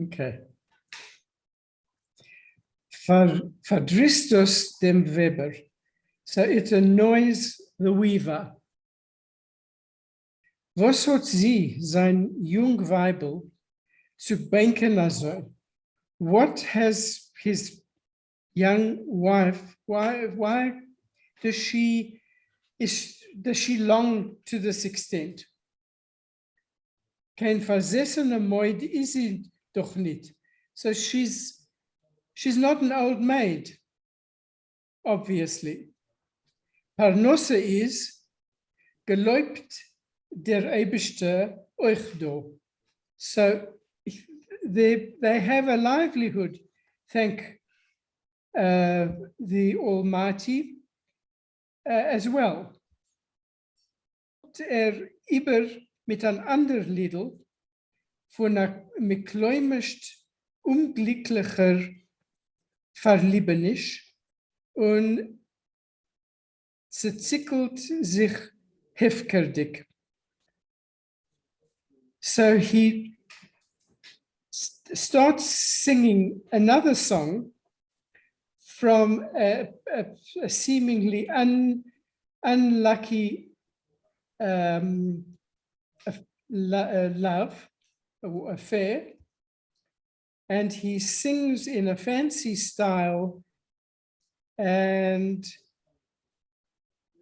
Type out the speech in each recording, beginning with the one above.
Okay. Verdrießt us dem Weber. So it annoys the weaver. Was hat sie, sein Jungweibel, zu bänken also? What has his young wife, why does she long to this extent? Kein versessene Maid is sie doch nicht. So she's not an old maid, obviously. Parnosse is, geläubt der Eibischte euch do. So they have a livelihood, thank the Almighty as well. Iber mit an ander Lidl von einer mikläumischt unglücklicher Verliebenisch und sie zickelt sich heftig. So he starts singing another song from a seemingly unlucky love or affair, and he sings in a fancy style and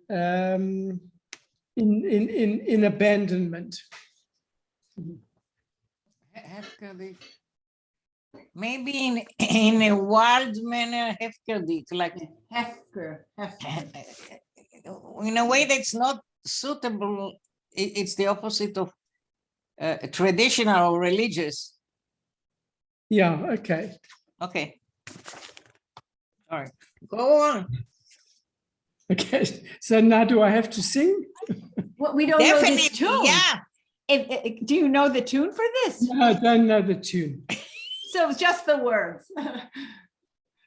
in abandonment. Maybe in a wild manner, hefkerdik, like Hefker. in a way that's not suitable. It's the opposite of traditional or religious. Yeah, okay. Okay. All right, go on. Okay, so now do I have to sing? Well, we don't know this Definitely, tune. yeah. Do you know the tune for this? No, I don't know the tune. So just the words.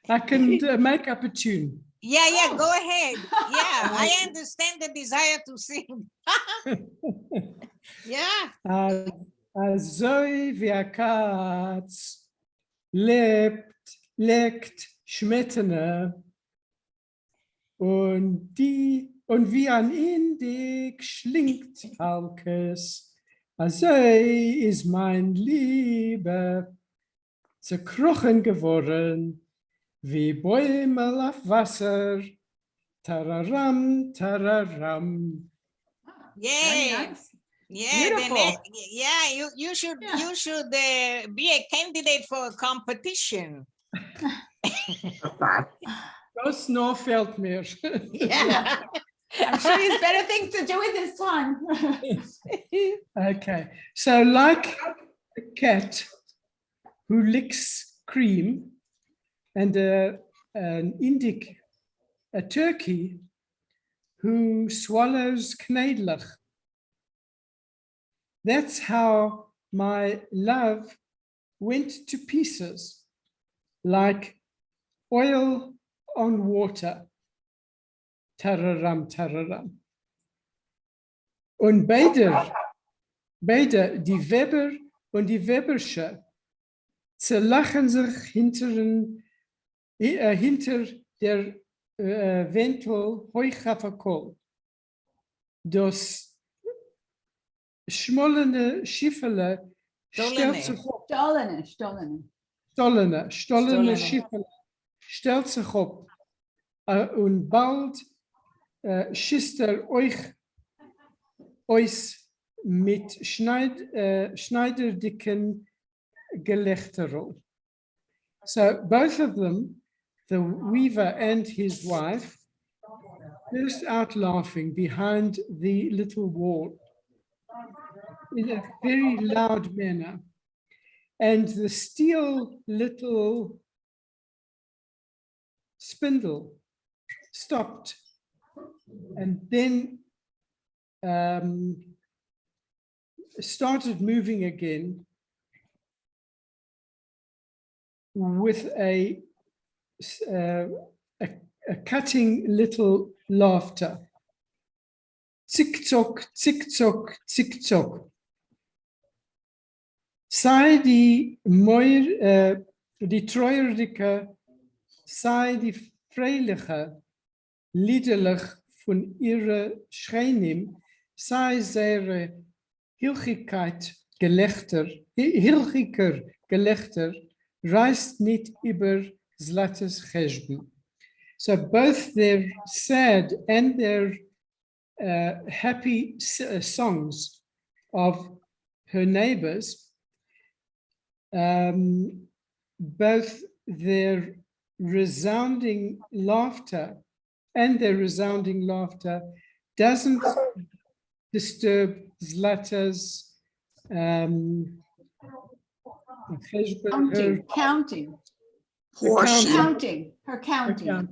I can make up a tune. Yeah, go ahead. Yeah, I understand the desire to sing. Yeah. Azoi wie Katz leckt Schmettene und wie an Indig schlingt Halkes. Azoi ist mein Liebe zerkrochen geworden, wie Bäume auf Wasser, tararam, tararam. Yeah. Nice. Yeah, Beautiful. you should be a candidate for a competition. Das noch fehlt mir. Yeah. I'm sure he has better things to do with his time. Okay, so like a cat who licks cream and an Indic, a turkey who swallows knedlich. That's how my love went to pieces, like oil on water. Tararam, tararam. Und beide, die Weber und die Webersche, zerlachen sich hinter der Wentel Heuchafakol. Das schmollene Schiffele stellt sich auf. Stollene Schiffele stellt sich auf. Und bald schießt euch mit schneiderdicken Gelächterung. So both of them, the weaver and his wife, burst out laughing behind the little wall in a very loud manner. And the steel little spindle stopped and then started moving again with a cutting little laughter. Tick tock, tick tock, tick tock. sei die treurige, sei die freiliche, liederlich von ihrer Schreinim, sei ihre Hilchigkeit hilchiger Gelächter, reist nicht über Zlates Cheshben. So both their sad and their happy songs of her neighbors, both their resounding laughter and their resounding laughter doesn't disturb Zlata's Counting. Portion. Her counting.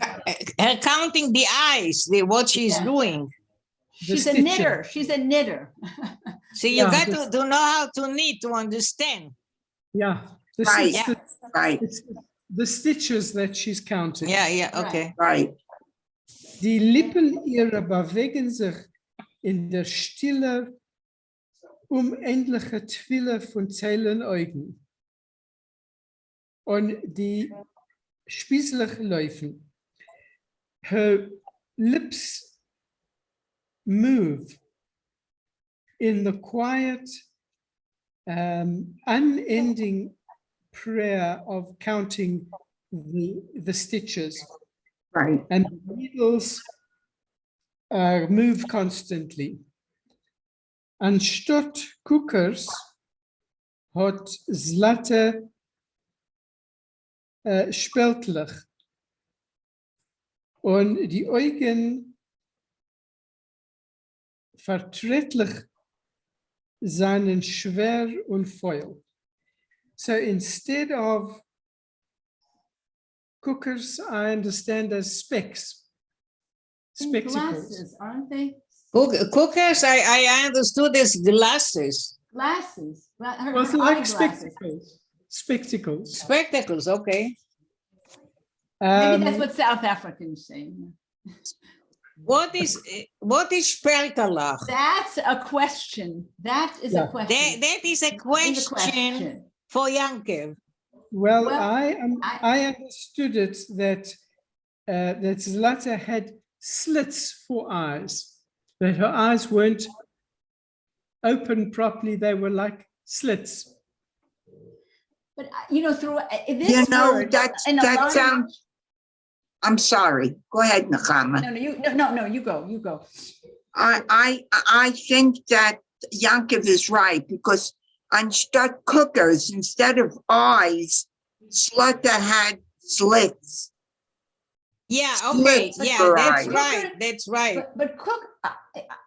Her counting the eyes, what she's Yeah. doing. She's a knitter. She's a knitter. So you Yeah, got this- to know how to knit to understand. Yeah, this Right. is Right, it's the stitches that she's counting. Yeah, okay. right. Die Lippen ihrer bewegen sich in der Stille unendliche Twille von zählen Augen. Und die spießlich laufen. Her lips move in the quiet, unending prayer of counting the stitches. Right. And the needles move constantly. Anstatt Cookers hat Zlate spältlich und die Augen verträglich seinen schwer und feul. So instead of Cookers, I understand as specks. Spectacles. Glasses, aren't they? Cookers, I understood as glasses. Glasses. Her Was like eyeglasses. spectacles. Spectacles. Spectacles, okay. Maybe that's what South Africans say. What is speltelach? That's a question. That is a Yeah. question. That is a Is a question for Yankev. Well, Well, I understood it that that Zlata had slits for eyes, that her eyes weren't open properly; they were like slits. But through this You know, word, that and a lot of- sounds, I'm sorry. Go ahead, Nechama. No, you go. I think that Yankov is right because on stud cookers, instead of eyes, Slutta had slits. Yeah, okay, Slits yeah, for that's eyes. right, that's right. But cook,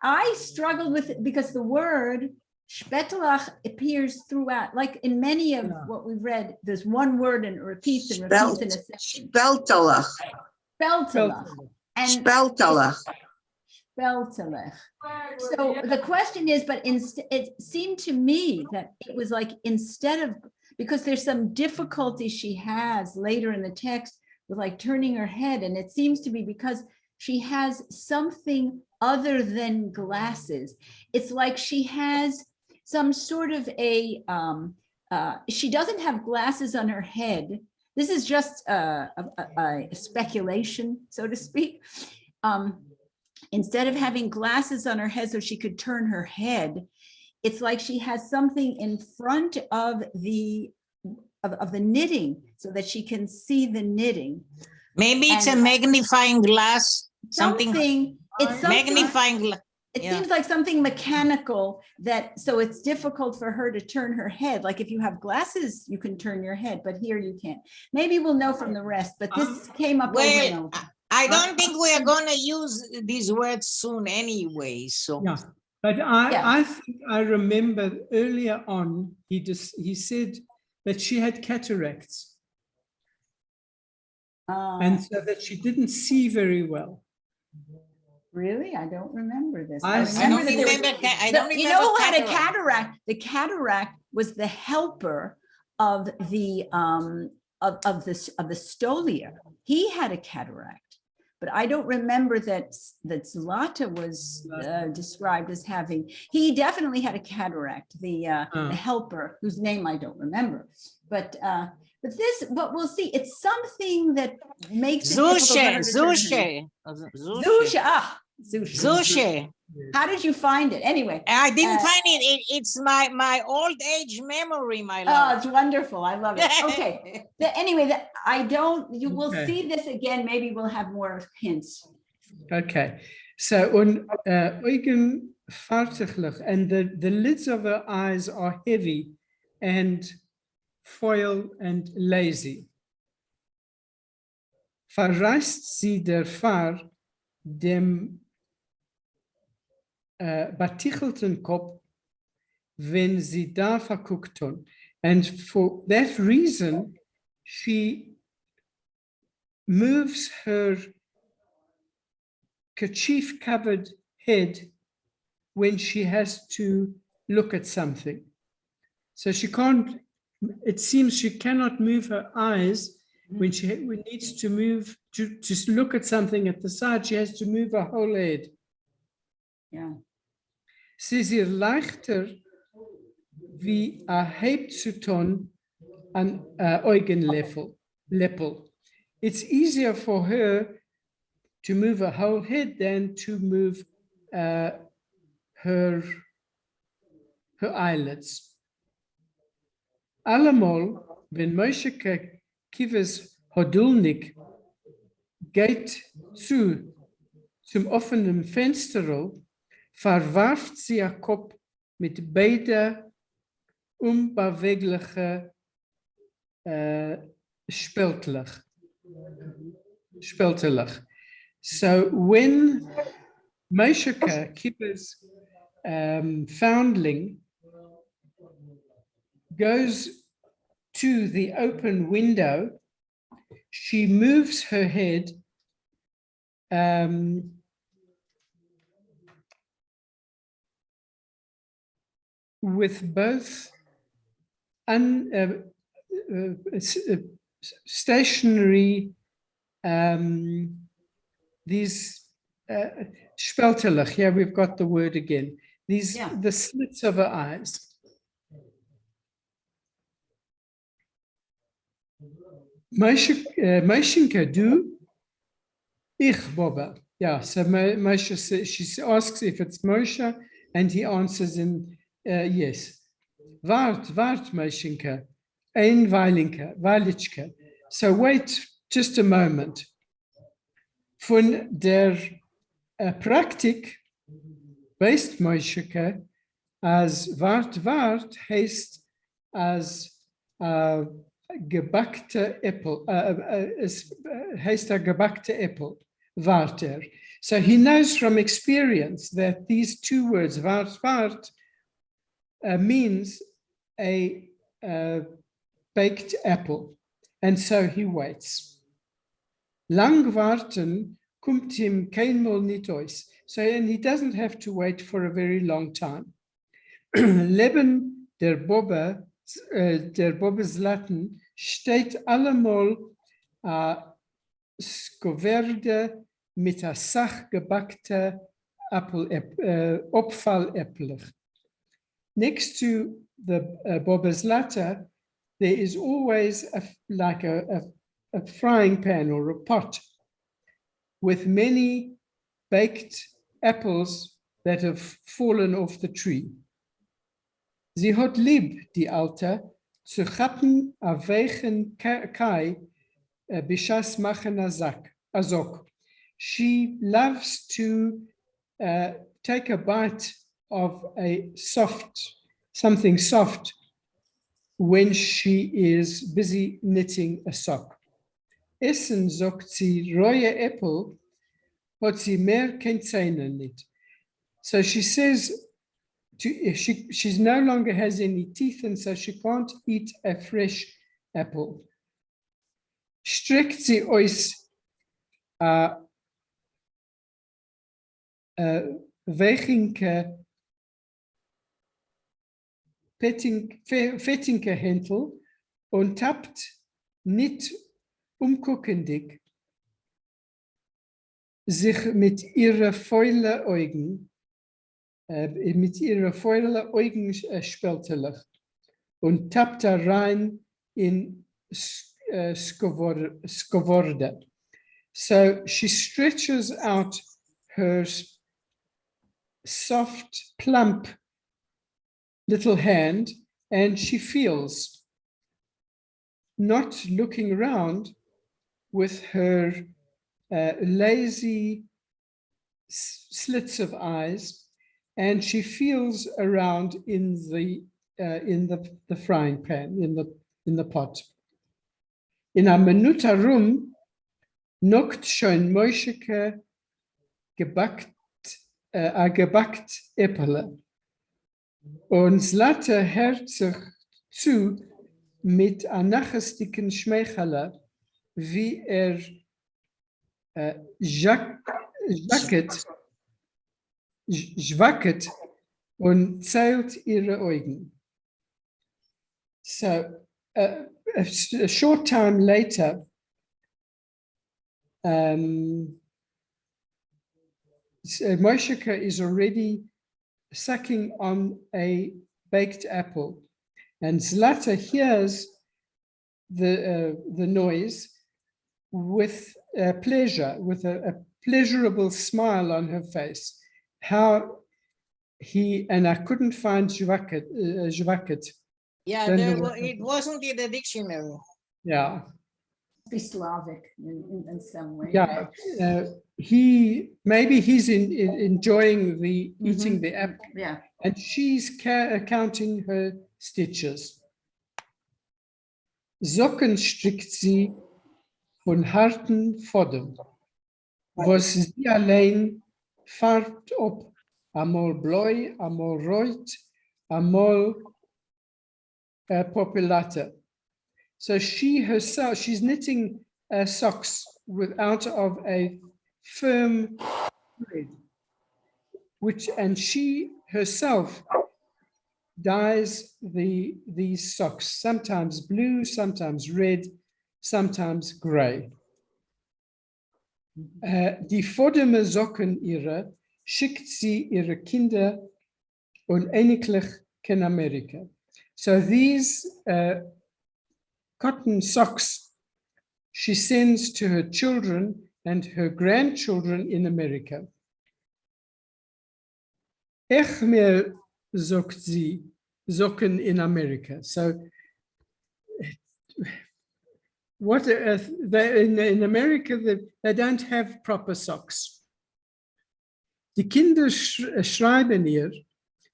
I struggled with it because the word Spetelach appears throughout, like in many of Yeah. what we've read, there's one word and it repeats in a section. Speltelach, Speltelach. And speltelach. Speltelach. So the question is, but it seemed to me that it was like instead of, because there's some difficulty she has later in the text with like turning her head, and it seems to be because she has something other than glasses. It's like she has some sort of a, she doesn't have glasses on her head. This is just a speculation, so to speak. Instead of having glasses on her head so she could turn her head, it's like she has something in front of the knitting so that she can see the knitting. Maybe it's a And- magnifying glass, It's something magnifying glass. It Yeah. seems like something mechanical so it's difficult for her to turn her head. Like if you have glasses, you can turn your head, but here you can't. Maybe we'll know from the rest, but this came up over and Well, over. I don't think we are gonna use these words soon anyway, so. Yeah, but Yeah. I think I remember earlier on he said that she had cataracts and so that she didn't see very well. Really? I don't remember this. I remember that there was- I don't You know remember who had a cataract. cataract? The cataract was the helper of the of the stolier. He had a cataract, but I don't remember that Zlata was described as having. He definitely had a cataract. The helper, whose name I don't remember, but this, but we'll see. It's something that makes it difficult to Zushe. understand. Zusha. Zushe. How did you find it? Anyway. I didn't find it. It's my old age memory, my Oh, love. it's wonderful. I love it. Okay. Anyway, you will see this again. Maybe we'll have more hints. Okay. So on Eugen vaartiglich, and the lids of her eyes are heavy and foil and lazy. Verreist sie der Fahr dem batichelten Kopf, wenn sie da verguckt hat. And for that reason, she moves her kerchief-covered head when she has to look at something. So she can't, it seems she cannot move her eyes when she needs to move, to look at something at the side, she has to move her whole head. Yeah. Sie ist ihr leichter wie a Heibzuton an Augenleppel. It's easier for her to move her whole head than to move her eyelids. Allemal, wenn Moshe Kives Hodulnik geht zum offenen Fensterl, verwarft sie ihr Kopf mit beiden unbeweglichen Speltelig. So when Moshe Kives foundling goes to the open window, she moves her head with both stationary, these speltelig, yeah, we've got the word again, these, Yeah. the slits of her eyes. Moshe, du, ich, Boba. Yeah, so Moshe, she asks if it's Moshe, and he answers in yes. Wart, Moshe, ein Weilichke. So wait just a moment. Von der Praktik based Moshe as wart heißt as gebackte Apple, heißt gebackte Apple, warter. So he knows from experience that these two words, wart, means a baked apple. And so he waits. Lang warten kommt ihm keinmal nicht aus. So, and he doesn't have to wait for a very long time. Leben der Bobbe Zlatten steht allemal Skoverde mit a Sach gebackte Opfaläppler. Next to the Bobbe Zlatta, there is always like a frying pan or a pot with many baked apples that have fallen off the tree. Sie hat lieb, die Alte, zu chappen a weichen Kai bishas machen azok. She loves to take a bite of something soft when she is busy knitting a sock. Essen, sagt sie, rohe Äpfel, hat sie mehr kein Zähne nicht. So she says, she no longer has any teeth, and so she can't eat a fresh apple. Streckt sie aus Wechinke Fettinke Händel und tappt nicht umguckendig sich mit ihrer Fäule Augen, speltelig und tappt rein in skоворda. So she stretches out her soft, plump little hand and she feels, not looking around with her lazy slits of eyes, and she feels around in the frying pan, in the pot. In a minuta rum knockt schon Moscheke gebackt Äppele. Und Zlate hört sich zu mit einem nachestigen Schmeichele, wie schwacket und zählt ihre Augen. So a short time later, Moshika is already sucking on a baked apple, and Zlata hears the noise with pleasure, with a pleasurable smile on her face. How and I couldn't find Zwacket. Yeah, it wasn't in the dictionary. Yeah. Be Slavic in some way. Yeah, maybe he's enjoying the eating the apple. Yeah. And she's counting her stitches. Socken strickt sie von harten Fodden, was sie allein farbt ob, einmal bläu, einmal rot, einmal populata. So she herself, she's knitting socks out of a firm thread, and she herself dyes these socks, sometimes blue, sometimes red, sometimes gray. Die vordere Socken ihrer schickt sie ihre Kinder und einiglich in Amerika. So these cotton socks she sends to her children and her grandchildren in America. Ech mir, sagt sie, Socken in America. So what in America they don't have proper socks. Die Kinder schreiben ihr,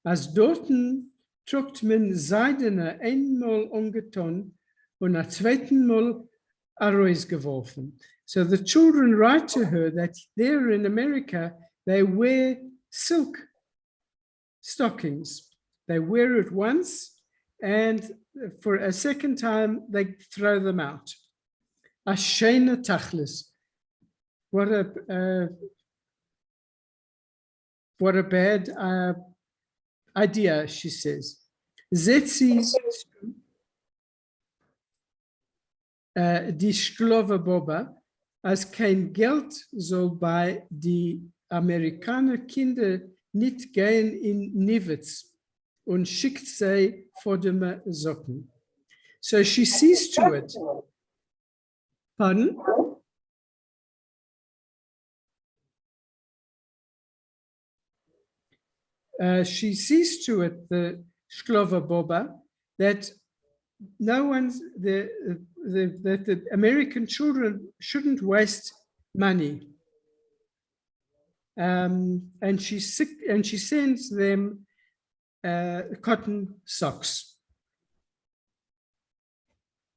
als dorten trugt man seidene einmal umgetan und ein zweiten Mal herausgeworfen. So the children write to her that there in America, they wear silk stockings. They wear it once, and for a second time, they throw them out. A schöne Tachlis. What a bad idea, she says. Zetzi die Sklove Boba, als kein Geld soll bei die Amerikaner Kinder nicht gehen in Nivets und schickt sie vor dem Socken. So she sees to it. Pardon? She sees to it, the Sklova Boba, that that the American children shouldn't waste money. And she sends them cotton socks.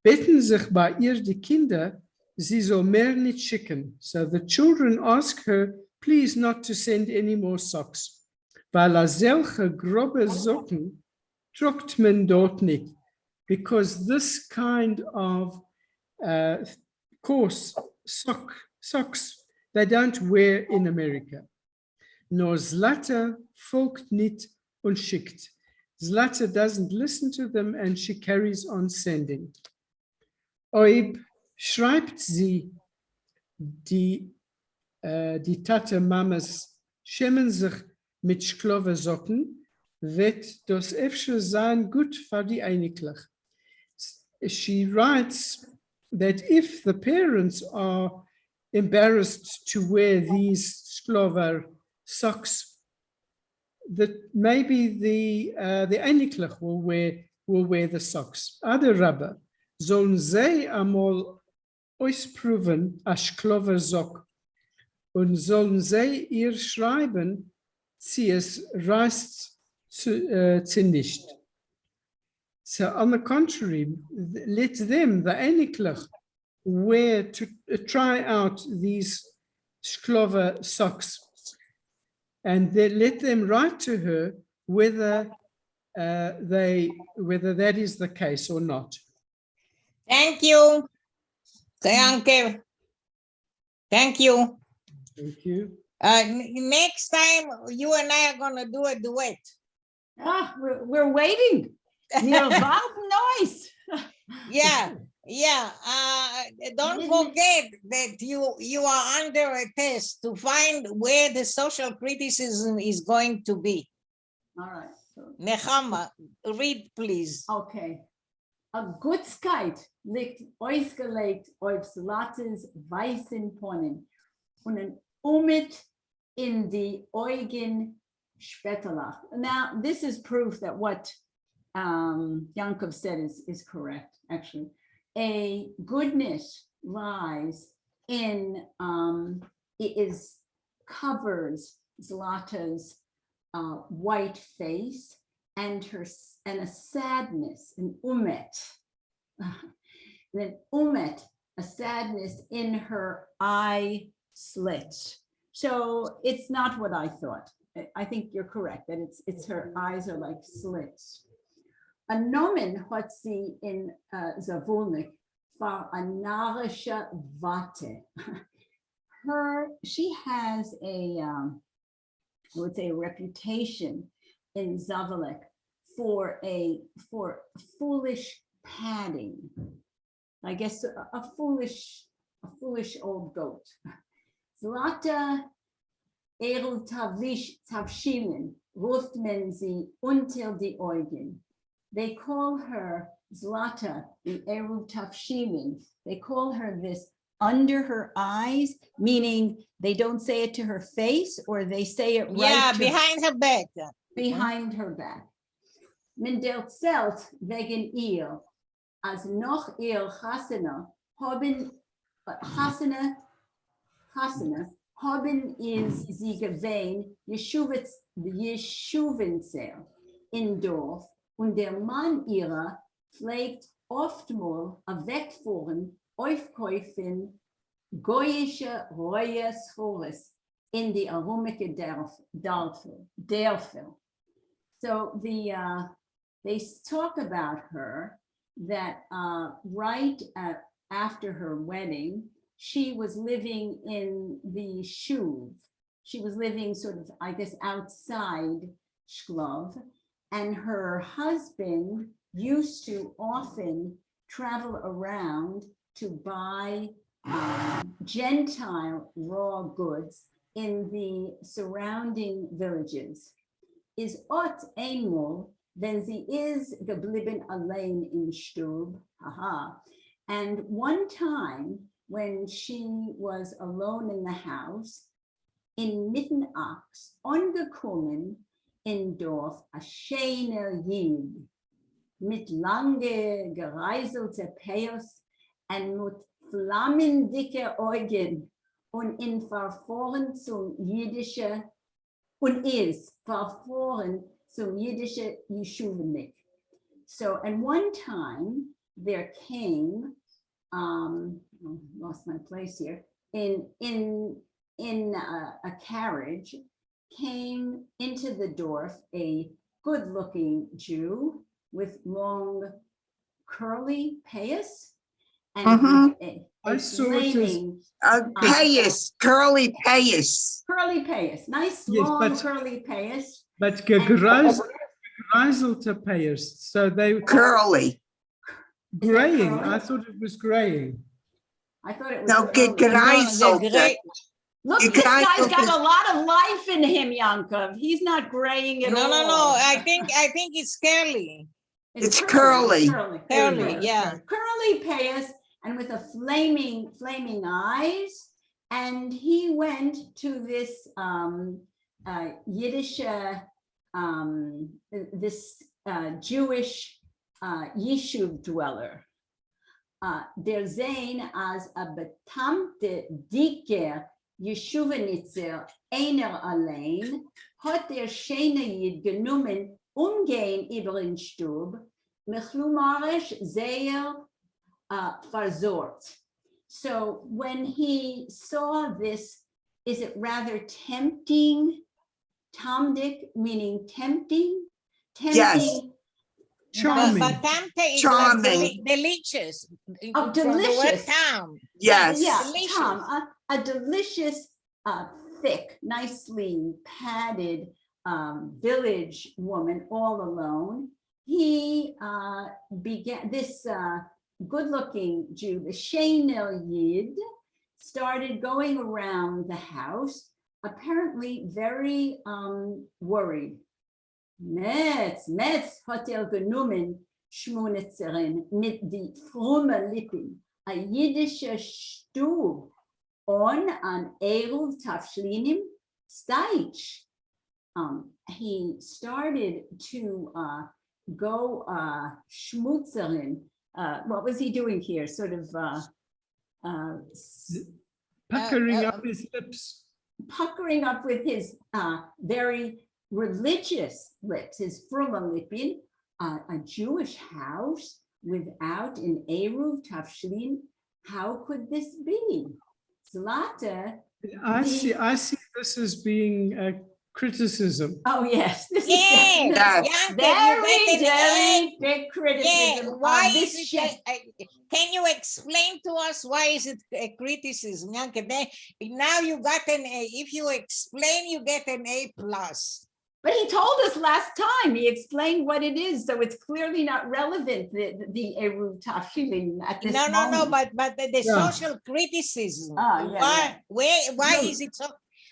Betten sich bei ihr die Kinder, sie soll mehr nicht schicken. So the children ask her, please not to send any more socks. Weil solche grobe Socken trugt man dort nicht. Because this kind of coarse socks, they don't wear in America. Nor Zlata folgt nicht und schickt. Zlata doesn't listen to them and she carries on sending. Oib schreibt sie die die Tate Mamas schämen sich mit Schklove Socken, wird das öfter sein gut für die Einiglich. She writes that if the parents are embarrassed to wear these Schklove socks, that maybe the Einiglich will wear the socks. Aderabba, sollen sie einmal ausproben a Schklove Sock und sollen sie ihr schreiben, sie es reißt zu nicht. So on the contrary, let them, the Einiglich, wear to try out these Schklove socks, and then let them write to her whether whether that is the case or not. Thank you. Thank you. Thank you. Thank you. Next time, you and I are gonna do a duet. Ah, we're waiting. Mir war nice. Yeah, yeah. Don't forget that you are under a test to find where the social criticism is going to be. All right. So, Nechama, read, please. okay. A Gutskeit liegt ausgelegt auf Zlates weißen Ponnen und ein Umit in die Eugen Spettelach. Now, this is proof that what Yankov said is correct, actually. A goodness lies in, covers Zlata's white face and a sadness, an umet, a sadness in her eye slits. So it's not what I thought. I think you're correct that it's her eyes are like slits. A nomen hat sie in Zavulnik for a narische Warte. She has a, I would say, a reputation in Zavalek for foolish padding. I guess a foolish old goat. Zlata Erl Tavshilin ruft men sie unter die Augen. They call her Zlata, the Erl Tavshilin. They call her this under her eyes, meaning they don't say it to her face, or they say it right behind her back. Behind her back. Men erzählt wegen ihr, als noch ihr Chassene haben sie gewähnt, Jeschuvenzel in Dorf, und der Mann ihrer pflegt oftmals wegfuhren, aufkäufen, goyische Reue Schores in die aromike Dörfer. So they talk about her that right after her wedding, she was living in the shuv. She was living sort of, I guess, outside Shklov, and her husband used to often travel around to buy Gentile raw goods in the surrounding villages. Is ot einmal, wenn sie is geblieben allein in Stub, and one time when she was alone in the house, in Mittenachts, angekommen in Dorf, a schöner Jid, mit lange gereiselte Peos und mit flammendicke Augen und in verfahren zum jüdische und ist verfahren zum jüdische Yeshuvenik. So, and one time there came, lost my place here, in a carriage, came into the Dorf a good-looking Jew with long curly payas and flaming payas, curly payas. Curly payas, nice Yes, long but- curly payas. But gegreiselte payers, so they were Curly. graying. curly? I thought it was graying. I thought it was No, curly. gegreiselte. Look, You this guys guy's don't got think- a lot of life in him, Yankov. He's not graying at No, all. no, no. I think it's curly. It's curly. Curly, yeah. Curly payas and with a flaming eyes. And he went to this Yiddish, this Jewish Yishuv dweller. Der Zayn as a betamte dicker Yeshuvenitzer einer allein hat der Schene Yid genommen umgehen über den Stub, mechlumarisch sehr versort. So when he saw this, is it rather tempting? Tamdik meaning tempting? Yes. Charming. But tamte is Charming. like delicious. Oh, From the word delicious. tam. Yes. Yeah, Delicious. Tom, a delicious, thick, nicely padded village woman all alone. He began this good-looking Jew, the Sheinel Yid, started going around the house, apparently very worried. Metz hat genommen Schmunitzerin mit die fromme Lippen, a jiddische Stub on an Eruv Tafshlinim Steich. He started to go schmutzerin. What was he doing here? Sort of Puckering up his lips. puckering up with his very religious lips, his fromme Lippen, a Jewish house without an Eruv Tafshlin. How could this be? Zlata. I see this as being a criticism. Oh, yes. This Yeah, is Yes. very big criticism. Yeah, of why this is ship. it? Can you explain to us why is it a criticism, Yanke? Now you got an A. If you explain, you get an A+. But he told us last time, he explained what it is, so it's clearly not relevant, the Eruv Tafshilin at this No, moment. but the Yeah. social criticism. Oh, yeah, Why No. is it so?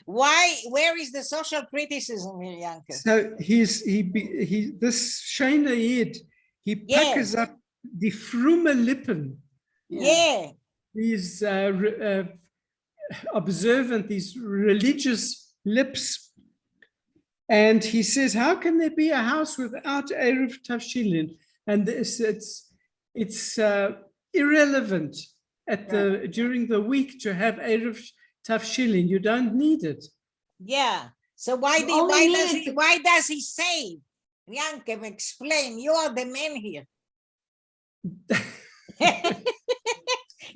Where is the social criticism here, Yanke? So this Shana Yid, he Yeah. puckers up the frumme Lippen. Yeah, These observant, these religious lips. And he says, how can there be a house without Eruv Tafshilin? And it's irrelevant at during the week to have Eruv Tafshilin. You don't need it. yeah. So why You only needed to- why does he say? Yankev, explain. You are the man here.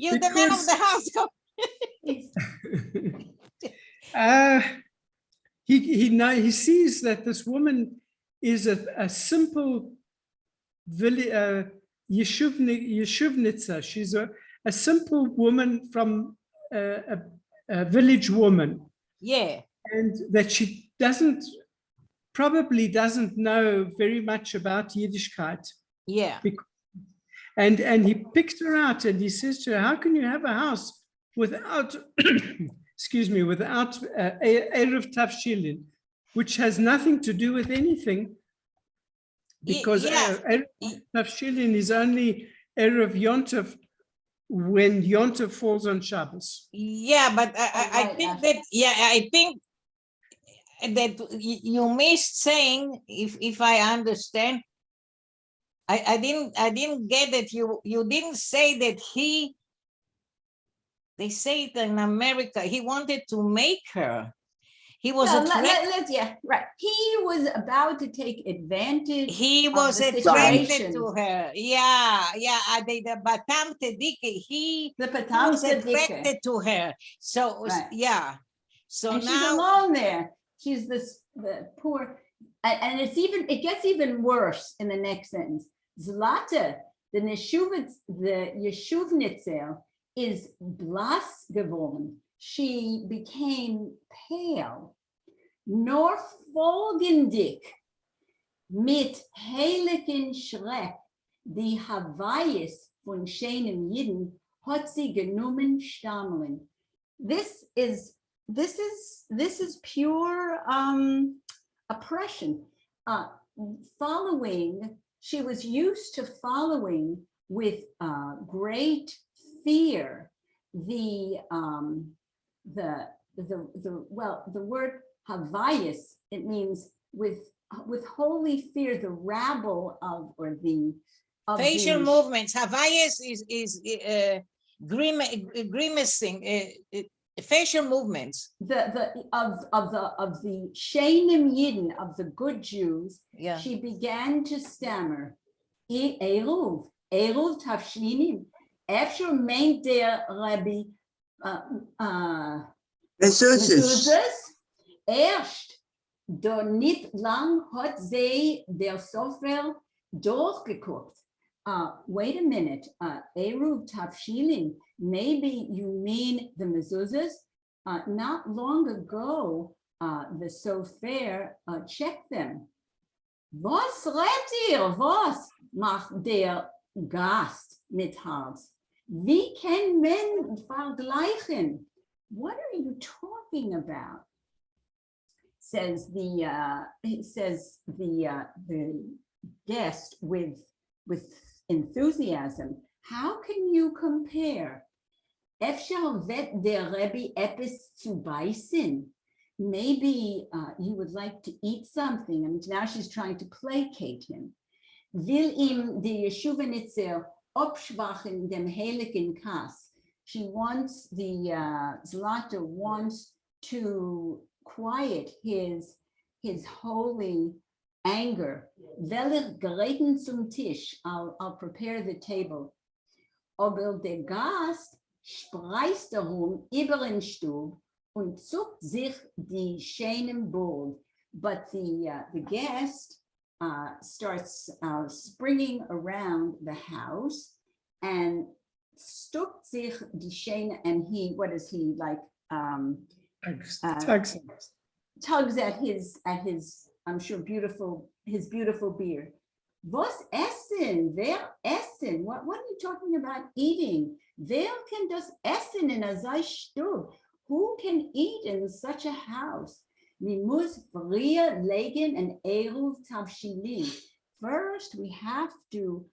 You're the man of the house. He sees that this woman is a simple Yeshuvnitza. She's a simple woman from a village woman, Yeah, and that she probably doesn't know very much about Yiddishkeit. yeah. And he picked her out and he says to her, how can you have a house without, excuse me, without Eruv Tafshilin, which has nothing to do with anything, because Eruv Tafshilin is only Eruv Yontov when Yontov falls on Shabbos. Yeah, but I right, think Ashley. that, I think that you missed saying, if I understand, I didn't get that you didn't say that they say it in America, he wanted to make her. He was No, attracted, yeah, right. He was about to take advantage. he of was the attracted situation. to her. Yeah, the Batam Tedike, he The was Patamsa Dike. attracted to her. So, Right. yeah. So And she's now, alone there. She's the poor, and it gets even worse in the next sentence. Zlata, the Yeshuvnitzel, is blass geworden. She became pale, nor folgendig mit heiligen Schreck, die Havayis von schönen Jiden hat sie genommen stammeln. This is this is pure oppression. She was used to following with great fear the word havayis, it means with holy fear, the rabble of facial movements. Havayas is grimacing, facial movements. of the Sheinim Yidden, of the good Jews. Yeah. She began to stammer. Eruv Tavshlinim. Efter meint der Rabbi Mezuzahs. Erst do nicht lang hat sie der Sofer durchgeguckt. Wait a minute, Eruv Tavshilin, maybe you mean the mezuzahs? Not long ago, the Sofer checked them. Was redt ihr? Was macht der Gast mit Hals? Wie kann man vergleichen? What are you talking about? Says the guest with enthusiasm. How can you compare? Efshar vet der Rebbe epis zu beißen. Maybe you would like to eat something. I mean, now she's trying to placate him. Will ihm die Yeshuvanitzer abschwachen dem heiligen Kass. She wants Zlata wants to quiet his holy anger. Welch gereiten zum Tisch. I'll prepare the table. Aber der Gast spreist darum über den Stub und zuckt sich die schönen Bowl. But the guest starts springing around the house and stuckt sich die schöne, and what is he like? Tugs at his, I'm sure his beautiful beard. Was essen? Wer essen? What are you talking about eating? Wer kann das essen in a Stub? Who can eat in such a house? Mi muss fria legen and eruv tavshilin. First, we have to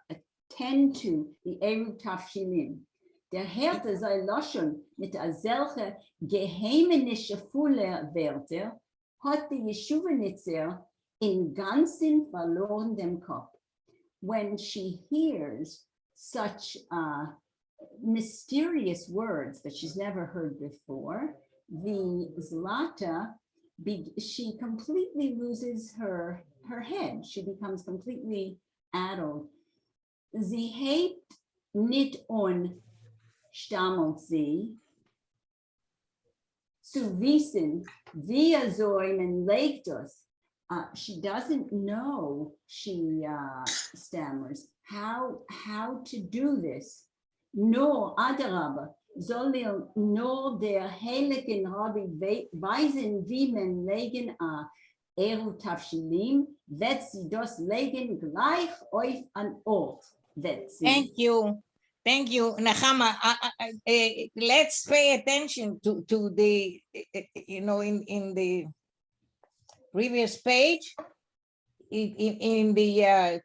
attend to the eruv tavshilin. Der Härte sei loschen mit a selche geheimenische Fuller Wörter hat die Yeshuvanitzer in ganzen verloren dem Kopf. When she hears such mysterious words that she's never heard before, the Zlata, she completely loses her head. She becomes completely addled. Sie hebt nicht on stammelt sie, zu wissen, wie soll man legt das. She doesn't know, she stammers, how to do this. Nur Adarabba, soll nur der heiligen Rabbi weisen, wie man legen Eruv Tavshilim, wird sie das legen gleich auf an Ort. Thank you. Thank you, Nahama. Let's pay attention to the, in the previous page, in the,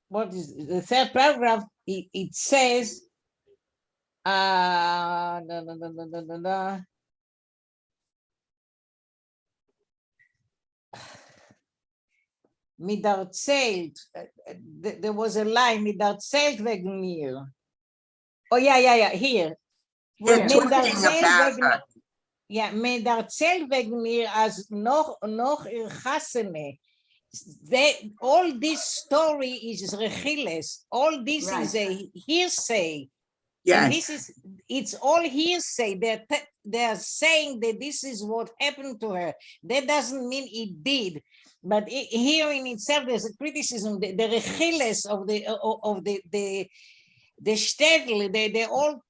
what is the third paragraph, it says, there was a line, midarzelt wegen mir. Oh, yeah, here. They're talking about her. Yeah, midarzelt wegen mir as noch irchasene. All this story is rechiles. All this is a hearsay. Yes. And it's all hearsay. They're saying that this is what happened to her. That doesn't mean it did. But here in itself, there's a criticism. The rechiles of the shtetl, they're all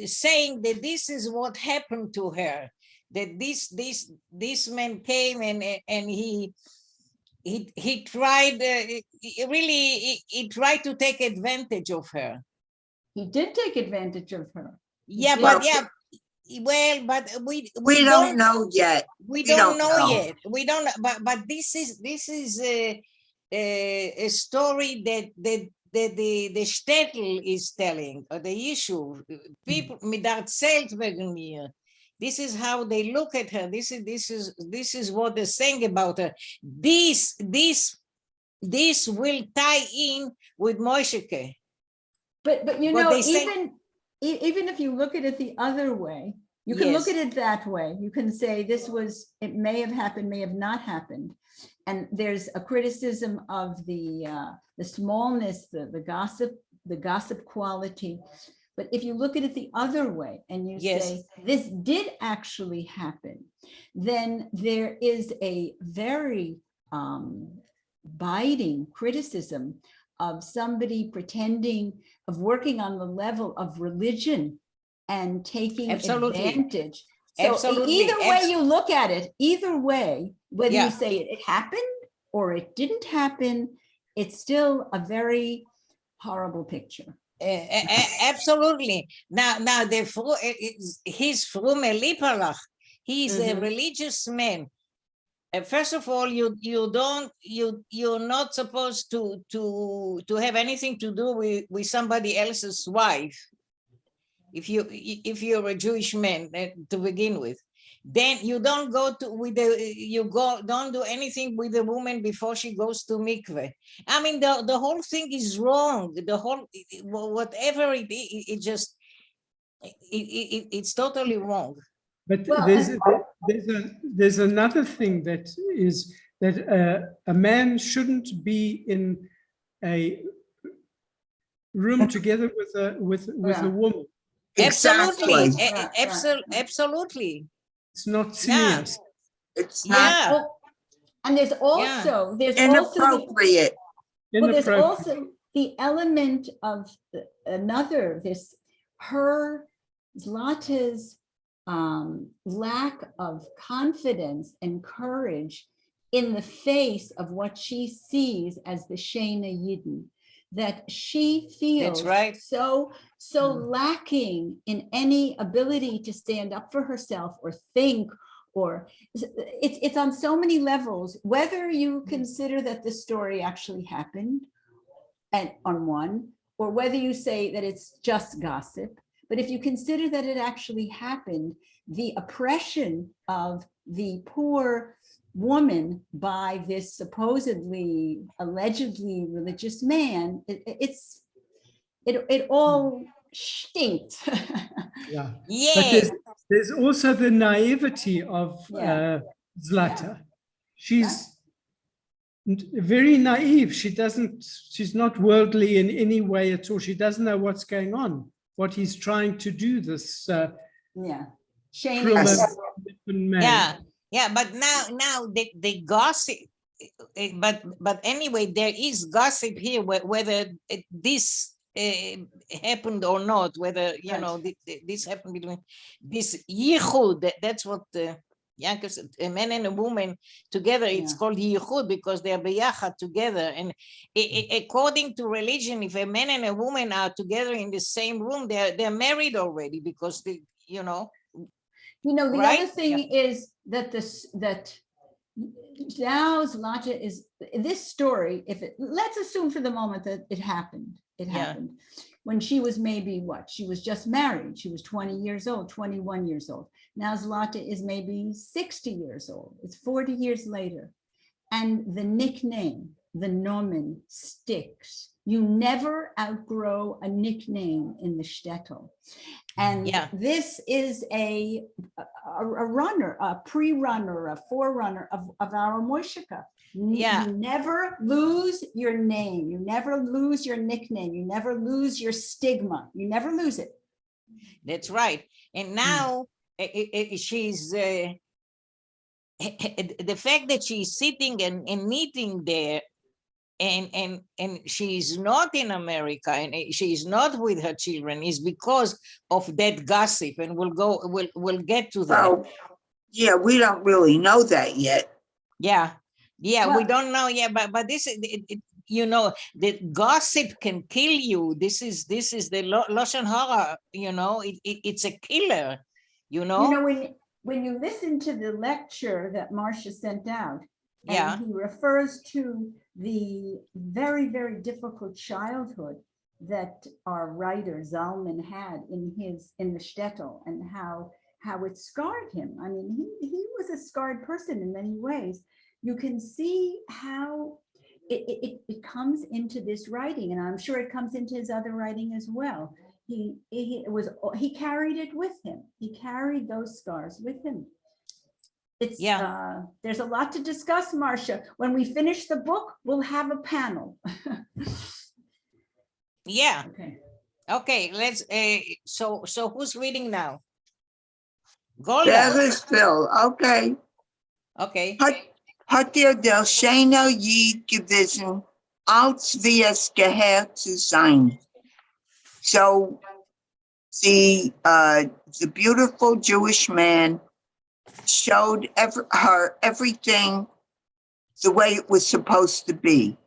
saying that this is what happened to her. That this man came and he tried he tried to take advantage of her. He did take advantage of her. Yeah, did. but yeah, well, but we We don't know yet. we we don't don't know know. yet. We don't know, but this is a story that the shtetl is telling, or the issue. People mit der erzählt wegen mir. This is how they look at her. This is what they're saying about her. This will tie in with Moisheke. But you What know, they say- even if you look at it the other way, you can look Yes. at it that way. You can say it may have happened, may have not happened. And there's a criticism of the smallness, the gossip quality. But if you look at it the other way and you Yes. say this did actually happen, then there is a very biting criticism of somebody pretending of working on the level of religion and taking Absolutely. advantage. So Absolutely. either way you look at it, either way, whether Yeah. you say it happened or it didn't happen, it's still a very horrible picture. Absolutely. Now he's from Elipalach. He's a Mhm. religious man. First of all, you're not supposed to have anything to do with somebody else's wife. If you're a Jewish man to begin with, then you don't go to don't do anything with a woman before she goes to mikveh. I mean, the whole thing is wrong. The whole whatever it is, it's totally wrong. But Well, there's another thing that is that a man shouldn't be in a room together with Yeah. a woman. Absolutely, Exactly. absolutely. It's not Yeah. sinias. It's not Yeah, Well, and there's also inappropriate. well, there's Inappropriate. also the element of her Zlata's lack of confidence and courage in the face of what she sees as the Shena Yidden, that she feels right. so lacking in any ability to stand up for herself or think, or it's on so many levels, whether you consider that the story actually happened and on one, or whether you say that it's just gossip. But if you consider that it actually happened, the oppression of the poor woman by this supposedly, allegedly religious man, it all stinks. Yeah. But Yeah, there's also the naivety of Yeah. Zlata. She's very naive. She's not worldly in any way at all. She doesn't know what's going on, what he's trying to do, this Yeah. Shane, Yes. man. yeah. But now the gossip. But anyway, there is gossip here, whether this happened or not. Whether this happened between this yichud. That's what Yankov said. A man and a woman together. It's Yeah. called yichud because they are beyachad together. And according to religion, if a man and a woman are together in the same room, they're married already because they, the right? other thing is that now Zlata is this story. Let's assume for the moment that it happened. It happened when she was maybe she was just married. She was 20 years old, 21 years old. Now Zlata is maybe 60 years old. It's 40 years later. And the nickname, the nomen, sticks. You never outgrow a nickname in the shtetl. And this is a runner, a pre-runner, a forerunner of our Moisheka. Yeah. You never lose your name. You never lose your nickname. You never lose your stigma. You never lose it. That's right. And now she's the fact that she's sitting and knitting there, and she's not in America and she's not with her children is because of that gossip, and we'll get to that. Well, yeah, we don't really know that yet. Yeah, Well, we don't know yet, but this you know, that gossip can kill you. This is the Lashon Hara, you know, it's a killer, you know? You know, when you listen to the lecture that Marcia sent out, Yeah. and he refers to the very, very difficult childhood that our writer Zalman had in the shtetl, and how it scarred him. I mean, he was a scarred person in many ways. You can see how it comes into this writing, and I'm sure it comes into his other writing as well. He carried it with him. He carried those scars with him. It's there's a lot to discuss, Marcia. When we finish the book, we'll have a panel. Yeah. Okay. Let's so who's reading now? Golda. There is Phil. Okay. Okay. Hat der Schöner Jid gewissen, als wie es gehört zu sein. So the beautiful Jewish man showed her everything the way it was supposed to be.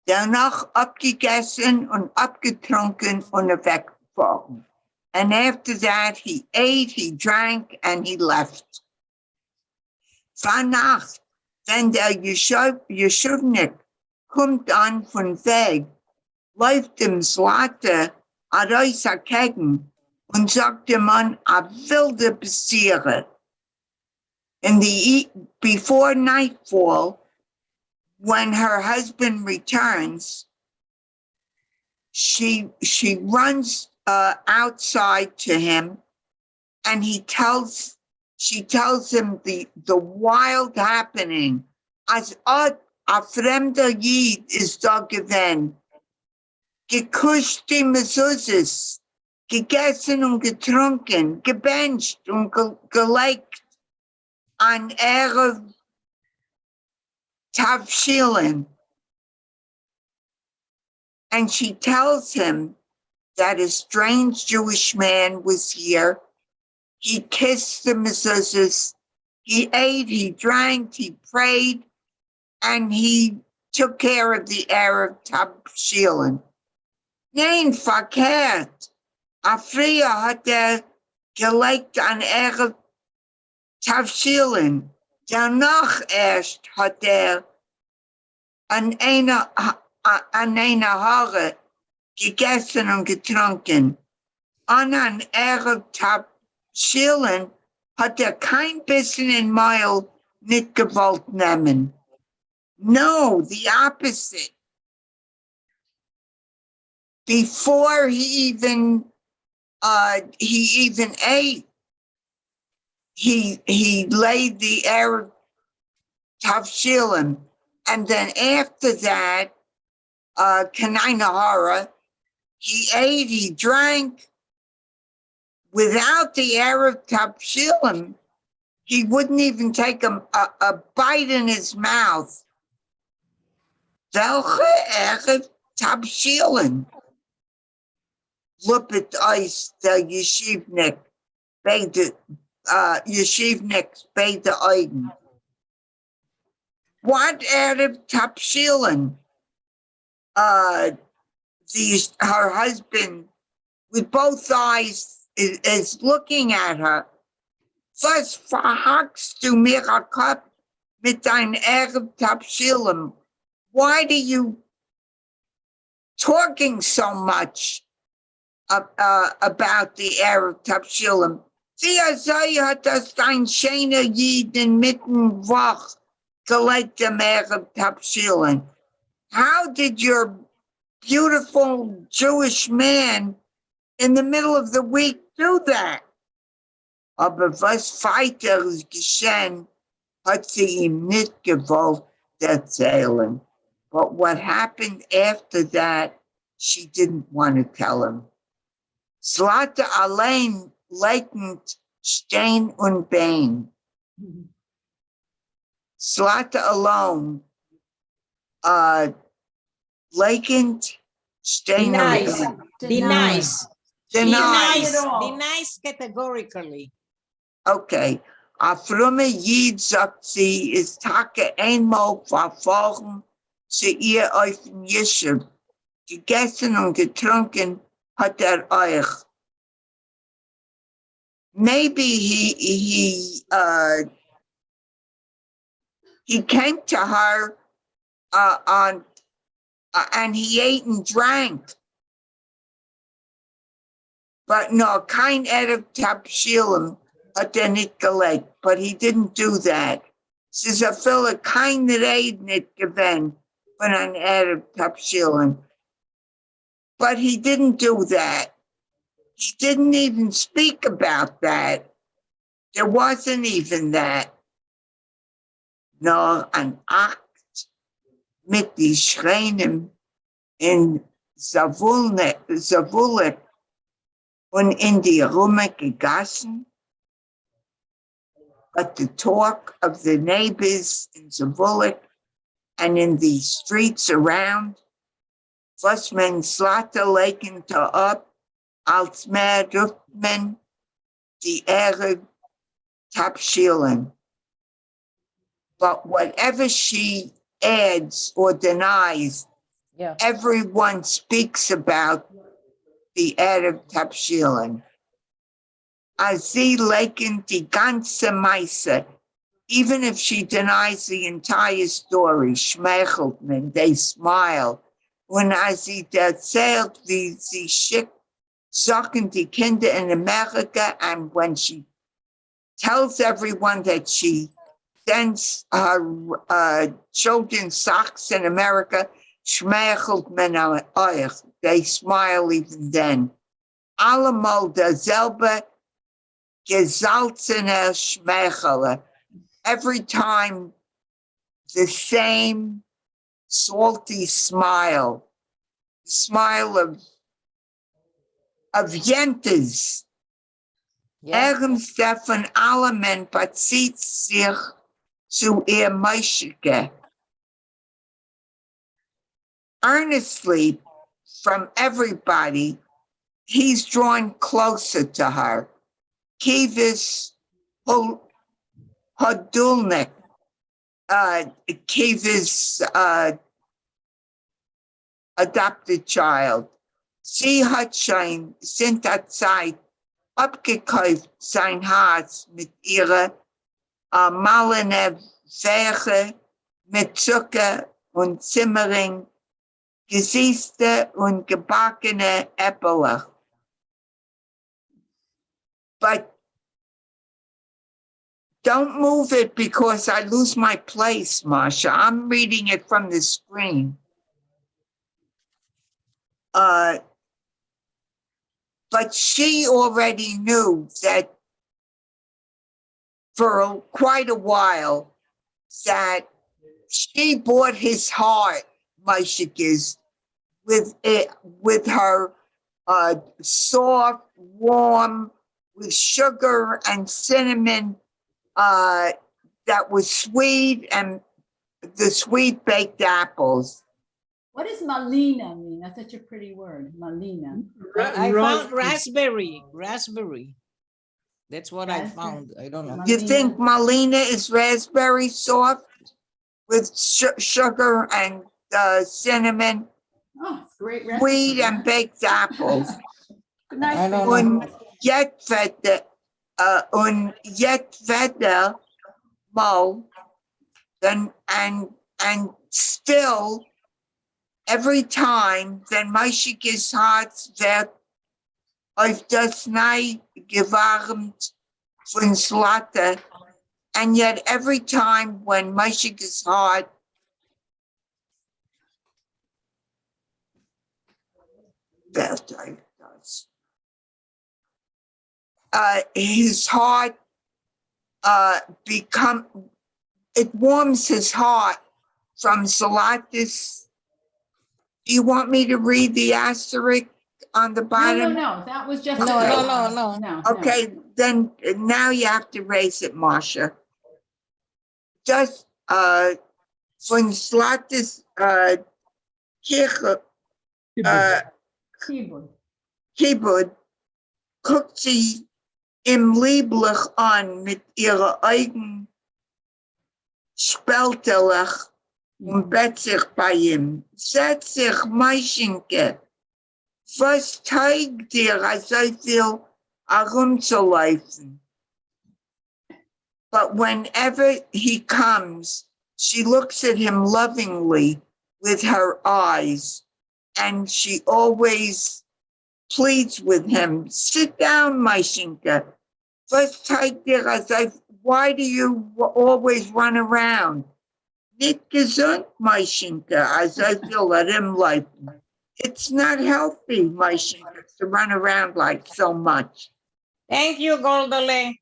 Danach abgegessen und abgetrunken und weggefahren. And after that, he ate, he drank, and he left. Vannacht, wenn der Yeshuvnik kommt an von Weg, läuft dem Slater Areis dagegen und sagt dem Mann, wilde Bestiere. Before nightfall, when her husband returns, she runs outside to him, and she tells him the wild happening. Als a fremder Jid ist da gewesen, gekuscht die Mezuzahs, gegessen und getrunken, gebencht und gelegt an Erev Tavshilin. And she tells him that a strange Jewish man was here. He kissed the mezuzahs, he ate, he drank, he prayed, and he took care of the Erev Tavshilin. Nein, verkehrt. Früher hat gelegt an Erev Tavshilin. Danach erst hat an einer Haare gegessen und getrunken. An Erev Tavshilin hat kein bisschen in Mehl nicht gewollt nehmen. No, the opposite. Before he even ate, he laid the Erev Tavshilin, and then after that, Kanai Nahara, he ate, he drank. Without the Erev Tavshilin, he wouldn't even take a bite in his mouth. Welche Erev Tavshilin? Lupet Eis, der Yeshivnik, Yeshivnik, Beide Eiden. What Erev Tavshilin? Her husband, with both eyes, is looking at her. Was verhackst du mir a Kopf mit dein Erev Tavshilin? Why do you talking so much about the Erev Tavshilin? Wie sei hat das dein schöner Jid inmitten wach gelegt dem Erev Tavshilin? How did your beautiful Jewish man in the middle of the week do that? Aber was weiter geschehen, hat sie ihm nicht gewollt erzählen. But what happened after that, she didn't want to tell him. Slata allein leitend Stein und Bein. Slata alone, leitend Stein und Bein. Denies categorically. Okay. A frumme Jid, sagt sie, ist Tage einmal verfahren zu ihr auf dem Yeshiv. Gegessen und getrunken hat euch. Maybe he came to her and he ate and drank. But no, kein Erev Tabshilim hat nicht gelegt, but he didn't do that. Es ist a viele kein Rede nicht gewesen von an Erev Tabshilim. But he didn't do that. He didn't even speak about that. There wasn't even that. No, an Akt mit die Schreinen in Zavulet und in die Rumme gegessen. But the talk of the neighbors in Zavulet and in the streets around, was men slatte leken te up, als mehr ruft men die Erev Tabshilim. But whatever she adds or denies, Yeah. everyone speaks about the Erev Tabshilim. Als sie leken die ganze Meise, even if she denies the entire story, schmeichelt men, they smile. Und als sie erzählt, wie sie schickt, sagen die Kinder in America, and when she tells everyone that she sends her children socks in America, schmeichelt men euch. They smile even then. Allemal derselbe gesalzene Schmeichele. Every time the same salty smile, the smile of Jentes. Yeah. Ärmste von allen bezieht sich zu ihr Meischige. Earnestly from everybody, he's drawn closer to her. Kivis Hodulnik, Kivis adopted child. Sie hat schon sind der Zeit abgekauft sein Herz mit ihrer malene Fäche, mit Zucker und Zimmering, Gesichte und gebackene Äpfel. But don't move it because I lose my place, Masha. I'm reading it from the screen. But she already knew that for quite a while that she bought his heart, Maishik with her soft, warm, with sugar and cinnamon that was sweet, and the sweet baked apples. What does malina mean? That's such a pretty word, malina. I found raspberry. That's what I Raspberry. found. I don't know. You think malina is raspberry soft with sugar and cinnamon, Oh, it's a great sweet recipe. and baked apples? Nice I don't big know. Und jetzt weder mal, and still every time, then Maishik's heart wird auf das Nei gewärmt von Slatte, and yet every time when Maishik's heart his heart it warms his heart from Salatis. Do you want me to read the asterisk on the No, bottom? no, that was just. No. Okay, then now you have to raise it, Masha. Just von Slatis Kibud guckt sie ihm lieblich an mit ihrer Augen spälterlich und bett sich bei ihm. Setz sich, Meischenke. Was zeigt dir, als so viel herumzulaufen? But whenever he comes, she looks at him lovingly with her eyes, and she always pleads with him, sit down, Meischenke. First take dir, why do you always run around? Nicht gesund, Meischenke, as I feel at him like, it's not healthy, Meischenke, to run around like so much. Thank you, Goldele.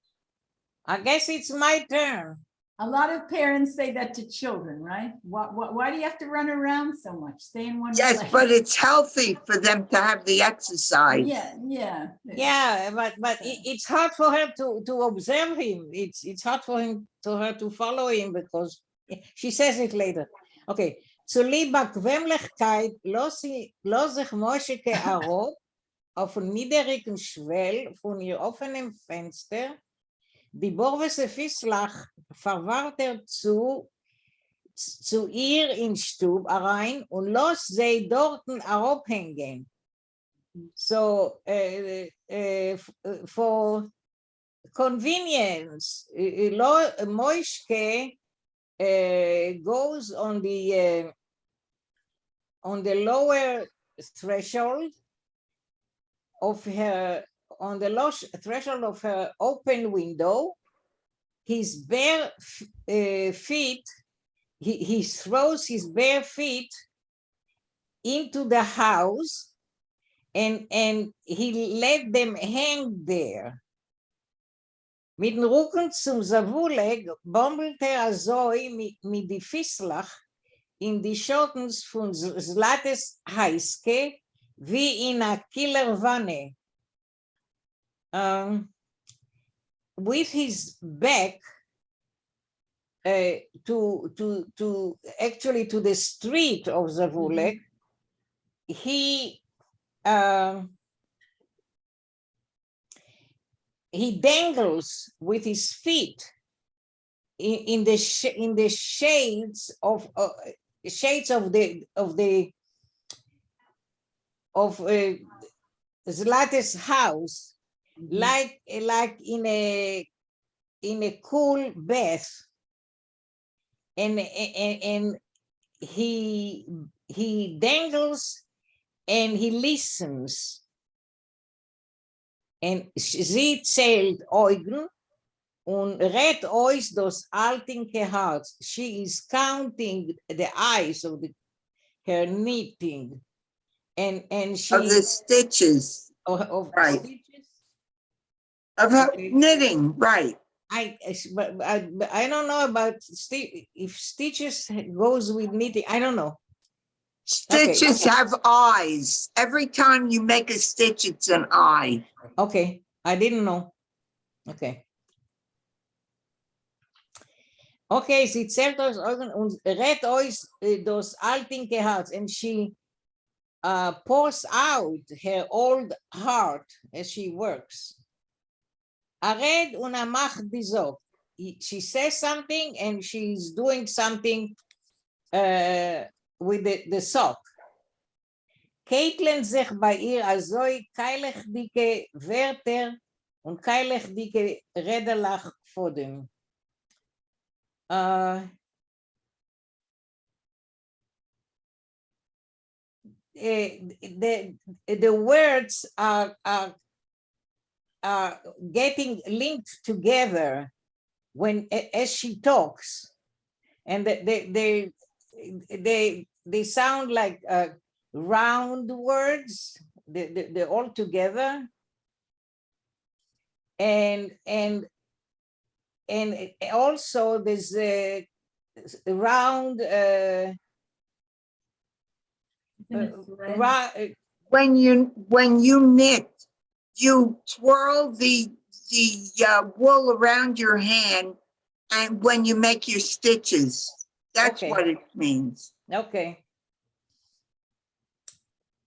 I guess it's my turn. A lot of parents say that to children, right? Why do you have to run around so much? Stay in one Yes, place. but it's healthy for them to have the exercise. Yeah, but it's hard for her to observe him. It's hard for her to follow him because she says it later. Okay. Zu lieber Quemlichkeit los sich Moshe Arop auf dem niedrigen Schwell von ihr offenem Fenster, die Borwese Fislach verwahrt zu ihr in Stub rein und los sie dorten herabhängen. So for convenience, Moishke goes on the lower threshold of her, on the low threshold of her open window. His bare feet, he throws his bare feet into the house, and he let them hang there. Mit dem Rücken zum Zavuleg bombelte so mit die Fislach in die Schottens von Zlates Heiske wie in a Killerwanne. With his back to actually to the street of Zavuleg, he dangles with his feet in the shades of Zlate's house, like in a cool bath, and he dangles and he listens. And sie zählt Eugen und rät euch das altinke Herz. She is counting the eyes of her knitting, and she of the stitches, of right. Stitches. Of her Okay. knitting, right. I don't know about if stitches goes with knitting. I don't know. Stitches have eyes. Every time you make a stitch, it's an eye. Okay, I didn't know. Okay. Okay, sie zählt euch Augen und rät euch das altinke Herz. And she pours out her old heart as she works. Ared und macht die Sock. She says something and she's doing something with the sock. Caitlin sich bei ihr also keilig dicke Wörter und keilig dicke Redelach vor dem. The words are getting linked together when as she talks, and they sound like round words. They're all together, and also there's a round When you knit, you twirl the wool around your hand, and when you make your stitches, that's Okay. what it means. Okay.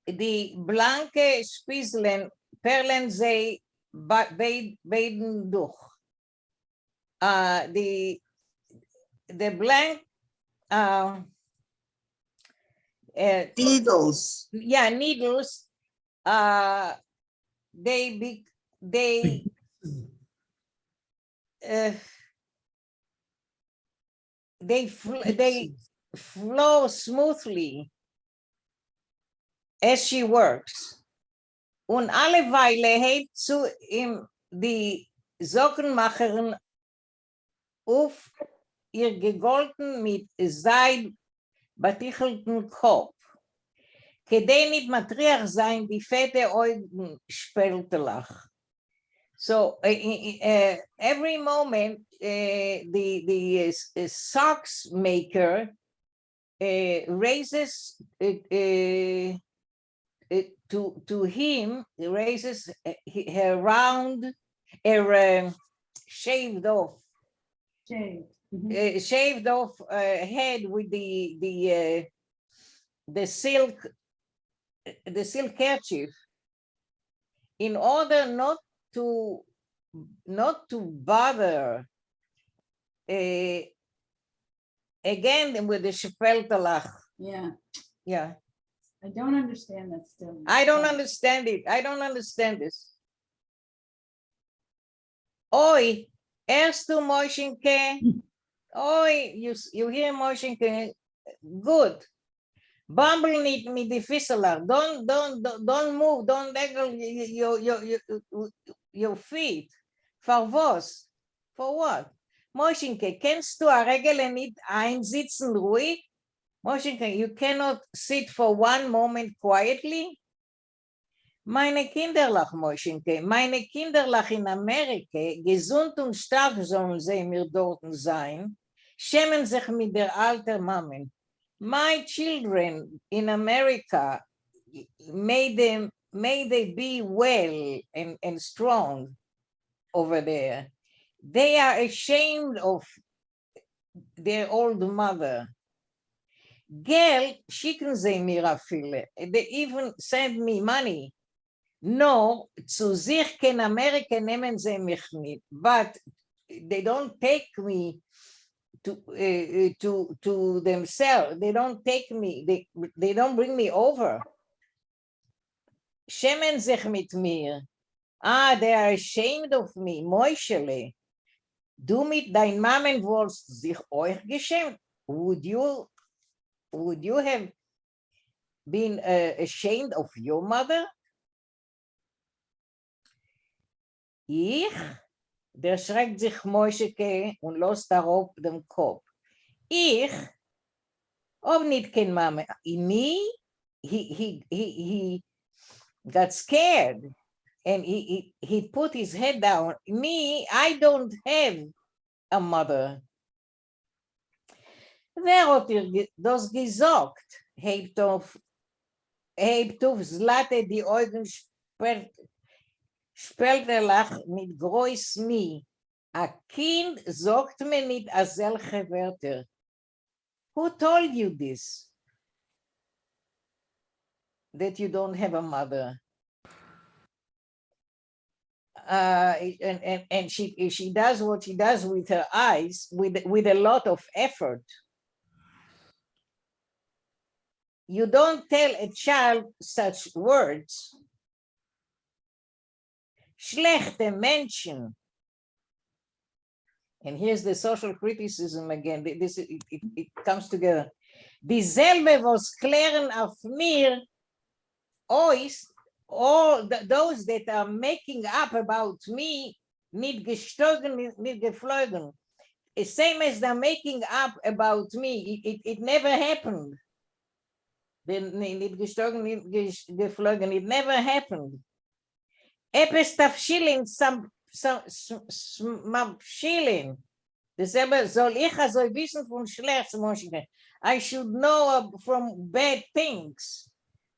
Die blanke Spießlen perlen sie beiden durch. The blank Needles. yeah, needles, they flow smoothly as she works. Und alle Weile hebt zu ihm die Sockenmacherin auf ihr gegolten mit Seid betichelten Kopf. כדי nicht מטריח sein, die fette Augen spältelach. So every moment, the socks maker raises to him, raises her round, her shaved off, shaved off head with the silk kerchief, in order not to bother again with the Shepeltalach. Yeah, Yeah, I don't understand that still. I don't understand it. I don't understand this. Oi, erst du Moishinke. Oi, you hear Moishinke? Good. Bumble niet mit the fisseler. Don't move. Don't wiggle your feet. For was? For what? Moishinke, kennst du a Regel nicht einsitzen ruhig? Moishinke, you cannot sit for one moment quietly? Meine Kinderlach, Moishinke, meine Kinderlach in Amerika, gesund und stark sollen sie mir dort sein, schämen sich mit der alten Mammen. My children in America, may they be well and strong over there. They are ashamed of their old mother. Geld schicken sie mir a viele. They even send me money. No, zu sich in America nehmen sie mich nicht. But they don't take me to themselves. They don't take me. They don't bring me over. Schämen sich mit mir. Ah, they are ashamed of me. Moischele. Du mit dein Mammen wollst sich euch geschämt. Would you have been ashamed of your mother? Ich? Der schreckt sich Moischeke und lost darauf den Kopf. Ich? Ob nicht kein Mama. Me? He got scared and he put his head down. Me, I don't have a mother. Wer hat ihr das gesagt? Hebt auf Zlate die Augen spälterlach mit groß mi. A Kind sagt mir nicht a solche Wörter. Who told you this? That you don't have a mother? And she does what she does with her eyes with a lot of effort. You don't tell a child such words. Schlechte Menschen. And here's the social criticism again. It comes together. Dieselbe was klären auf mir, euch, all those that are making up about me, nicht gestogen, nicht geflogen. Same as they're making up about me, it never happened. Nicht gestogen, nicht geflogen, it never happened. Epis tafshilin, some shilling. Dasselbe soll ich also wissen von schlecht. I should know from bad things.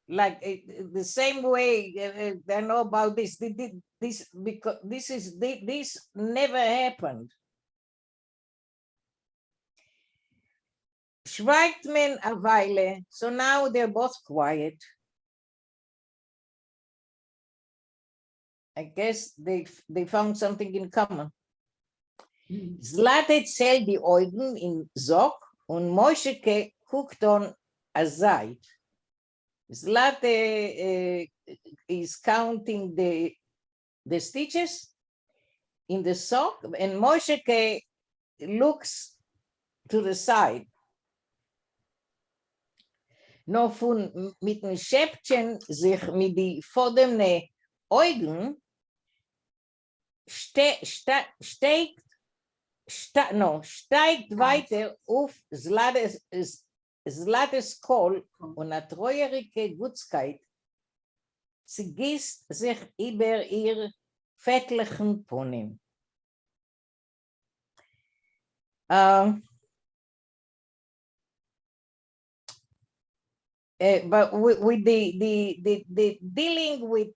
Like the same way I know about this. Because this never happened. Schweigt men a Weile. So now they're both quiet. I guess they found something in common. Zlate zählt die Augen in Sock und Moscheke guckt on a Seid. Zlate is counting the stitches in the sock, and Mosheke looks to the side. No von mit dem Schäppchen sich mit die vorderne Augen steigt weiter auf Zlates Kohl und eine treuerige Gutskeit. Sie gießt sich über ihr fettlichen Ponym. But with the dealing with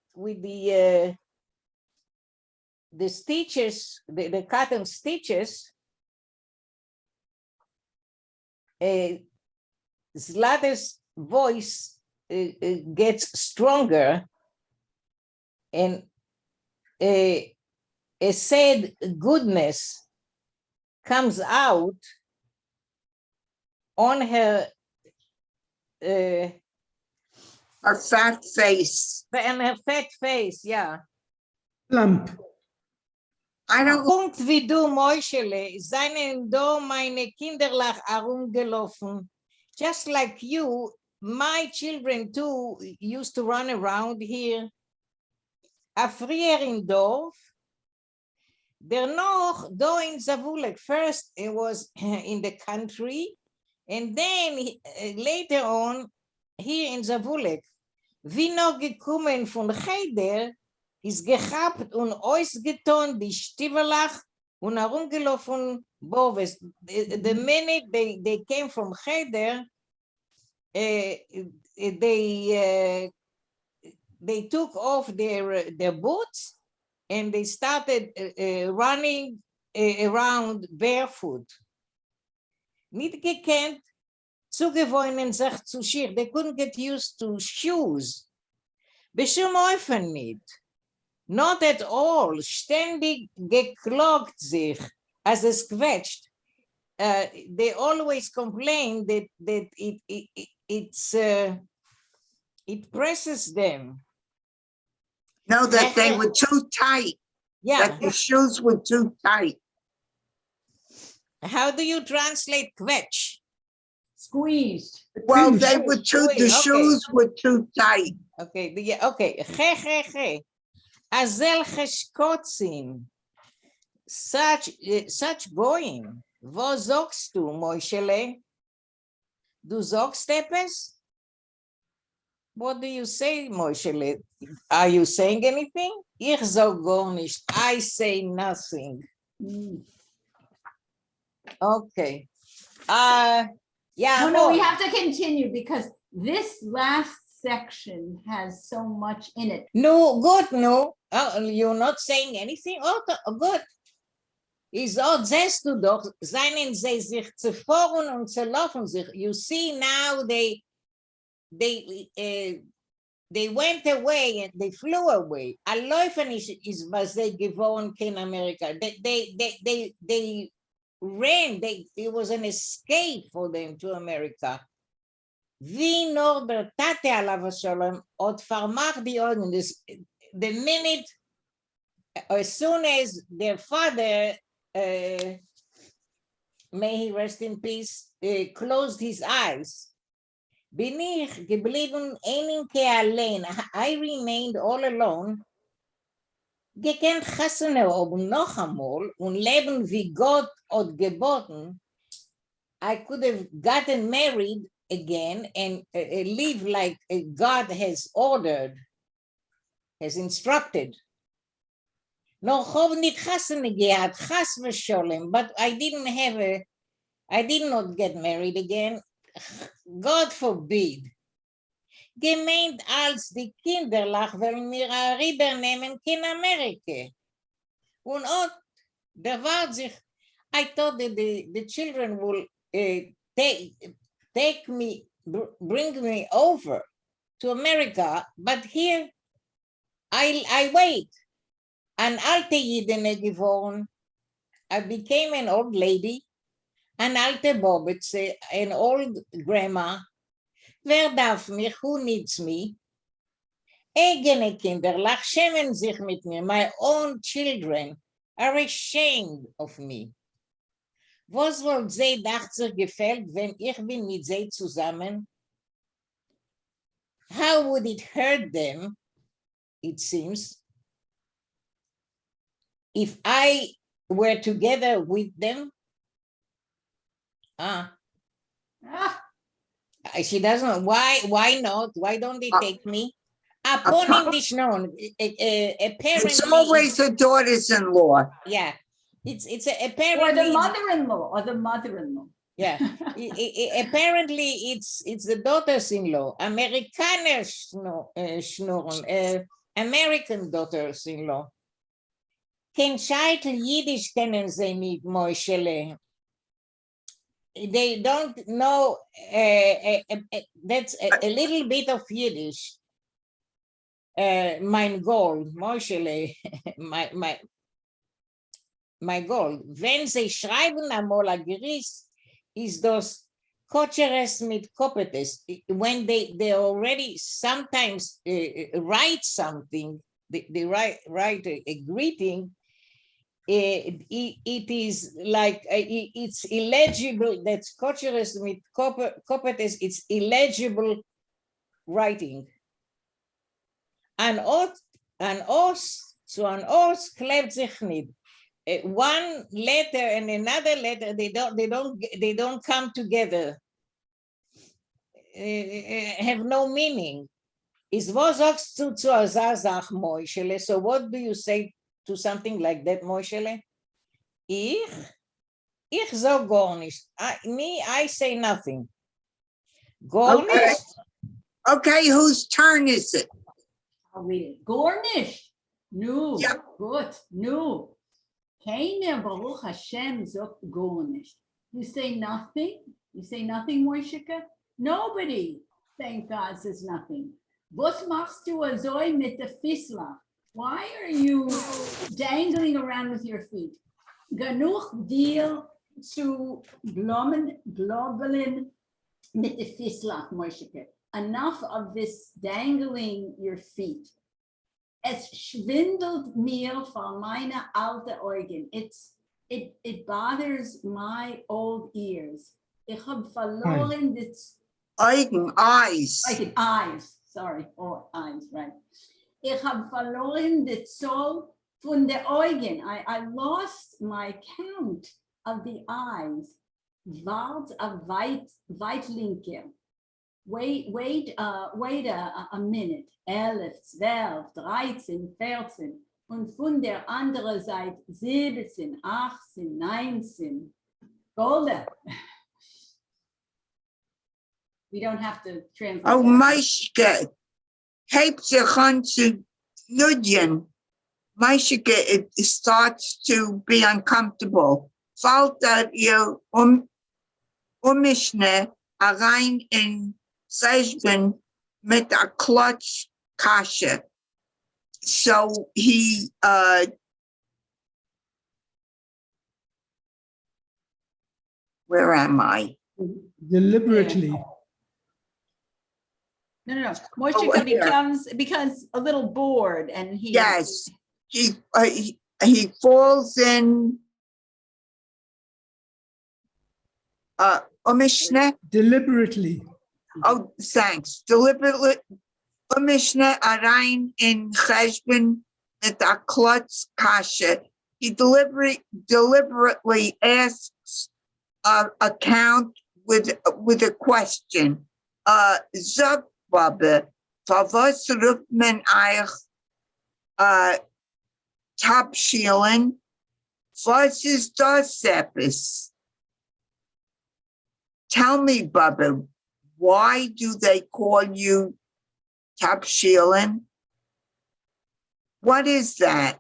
the stitches, the cotton stitches, Zlate's voice gets stronger, and a sad goodness comes out on her Her fat face. and her fat face, yeah. Plump. I don't Punkt wie du, Moischele, seien do meine Kinderlach herumgelaufen. Just like you, my children too used to run around here. A früher in Dorf, der noch do in Zavulek. First it was in the country, and then later on here in Zavulek. Wie noch gekommen von Cheder, ist gehabt und ausgetan die Stiefelach und herumgelaufen Boves. The minute they came from Cheder, they took off their boots and they started running around barefoot. Nicht gekannt, zugewöhnen sich zu Schir. They couldn't get used to shoes. Bestimmt Öfen nicht. Not at all. Ständig geklagt sich, als es quetscht. They always complain that it presses them. know that they were too tight, Yeah. that the shoes were too tight. How do you translate quetch? Squeezed. Well, they were too, the Okay. shoes were too tight. Okay, okay. Ge. Azel Cheshkotzin. Such going. Wo sagst du, Moischele? Du sagst etwas? What do you say, Moischele? Are you saying anything? Ich sag gar nicht. I say nothing. Okay. Yeah. No, we more. have to continue because this last section has so much in it. No, good, no. Oh, you're not saying anything? Oh, good. Is auch siehst du doch, seien sie sich zerfahren und zerlaufen sich. You see now they went away and they flew away. A Läufen is was they gewohnt in America. They ran. It was an escape for them to America. Wie Norbert Tate alav shalom od vermacht die Augen. The minute, as soon as their father, may he rest in peace, closed his eyes. Bin ich geblieben einige allein. I remained all alone. Gekannt Chassene oben noch einmal und leben wie Gott hat geboten. I could have gotten married again and live like God has ordered, has instructed. No, hab nicht Chassene gehabt, Chas v'sholem, but I did not get married again. God forbid. Gemeint als die Kinderlach wollen mir rübernehmen in Amerika. Und auch, der war sich, I thought that the children will take me, bring me over to America, but here I wait. An alte Jidene geworden. I became an old lady, an alte Bobitze, an old grandma. Wer darf mich? Who needs me? Eigene Kinderlach schämen sich mit mir. My own children are ashamed of me. Was wohl sie dacht sich gefällt, wenn ich bin mit sie zusammen? How would it hurt them, it seems, if I were together with them? Ah, She doesn't know. Why not? Why don't they take me? Upon upon- English known, It's apparently, always the daughters-in-law. yeah, it's or apparently, the mother-in-law, or the mother-in-law. yeah, apparently it's the daughters-in-law, Amerikaner Schnurren, American daughters-in-law. Kein Scheitel Yiddish kennen sie nicht, Moischele. They don't know, that's a little bit of Yiddish. Mein Gold, Moischele, my goal. Wenn sie schreiben einmal a Gericht, ist das Kocheres mit Kopetes. When they already sometimes write something, they write a greeting, it is like, it's illegible, that's Kocheres mit Kopetes, it's illegible writing. An os klebt sich nicht. One letter and another letter, they don't come together, have no meaning. Is was sagst du zu Azazach Moischele? So what do you say to something like that, Moischele? Ich sag gar nicht. I say nothing. Gar Okay. nicht? Okay, whose turn is it? I'll read it. Gornish. No. Yep. Good. No. Keine Baruch Hashem zok gornish. You say nothing? You say nothing, Moishika? Nobody, thank God, says nothing. Was machst du azoi mit der Fisla? Why are you dangling around with your feet? Ganuch deal zu globelin mit der Fisla, Moishika. Enough of this dangling your feet. Es schwindelt mir von meine alte Augen. It bothers my old ears. Ich hab verloren das Eyes. like eyes, sorry, or eyes, right? Ich hab verloren the Zoll von der Augen. I lost my count of the eyes. Wart a Weitlinke. Wait a minute. 11, 12, 13, 14. Und von der anderen Seite 17, 18, 19. Golda. We don't have to translate. Oh, that. Maishke. Hebt zich aan te nudgen. Maishke, it starts to be uncomfortable. Valt dat je omishne rein in Sejben met a clutch kasha. So he where am I? Deliberately. No. Moishika here. becomes a little bored and he. Yes, he falls in omishne. Deliberately. Oh, thanks. Deliberately, Mishnah Arain in Cheshbon at the Klutz Kasha. He deliberately asks account with a question. Zog Baba, Favos Rufman Eich Tapschielen, was is das Sepis? Tell me, Baba, why do they call you Tapschielen? What is that?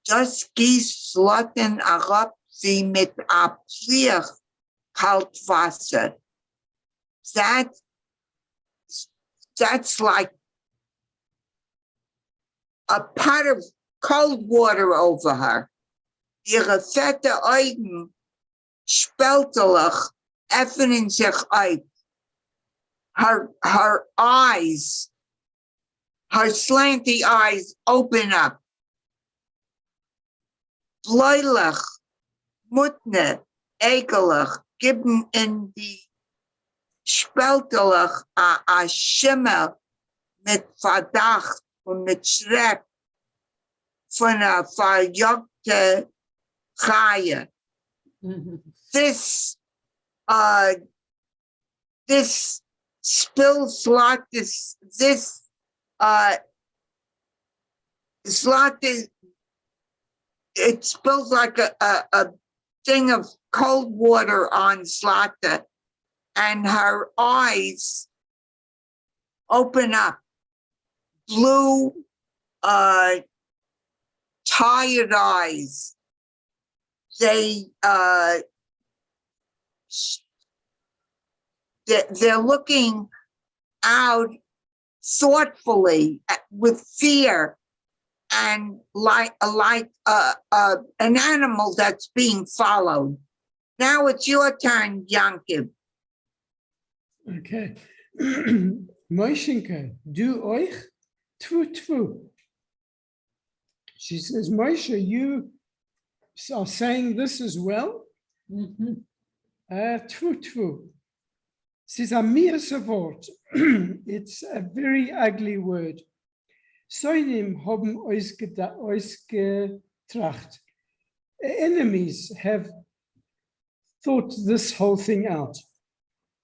Das gießt Slotten herab sie mit a Pliech Kaltwasser. That's like a pot of cold water over her. Ihre fette Augen speltelig öffnen sich auf. her eyes, her slanty eyes open up. Bleilich, mutne, ekelig, gibben in die speltelig a schimmel mit Verdacht und mit Schreck von einer verjagte Gaie. This spills like this slot is, it spills like a thing of cold water on Slata, and her eyes open up, blue, tired eyes. They're looking out thoughtfully with fear, and like an animal that's being followed. Now it's your turn, Yankiv. Okay. Moshenke, du euch, tfu tfu. She says, Moshe, you are saying this as well? Tfu tfu. It's a Mirsavort. It's a very ugly word. Soinim haben ausgetracht. Enemies have thought this whole thing out.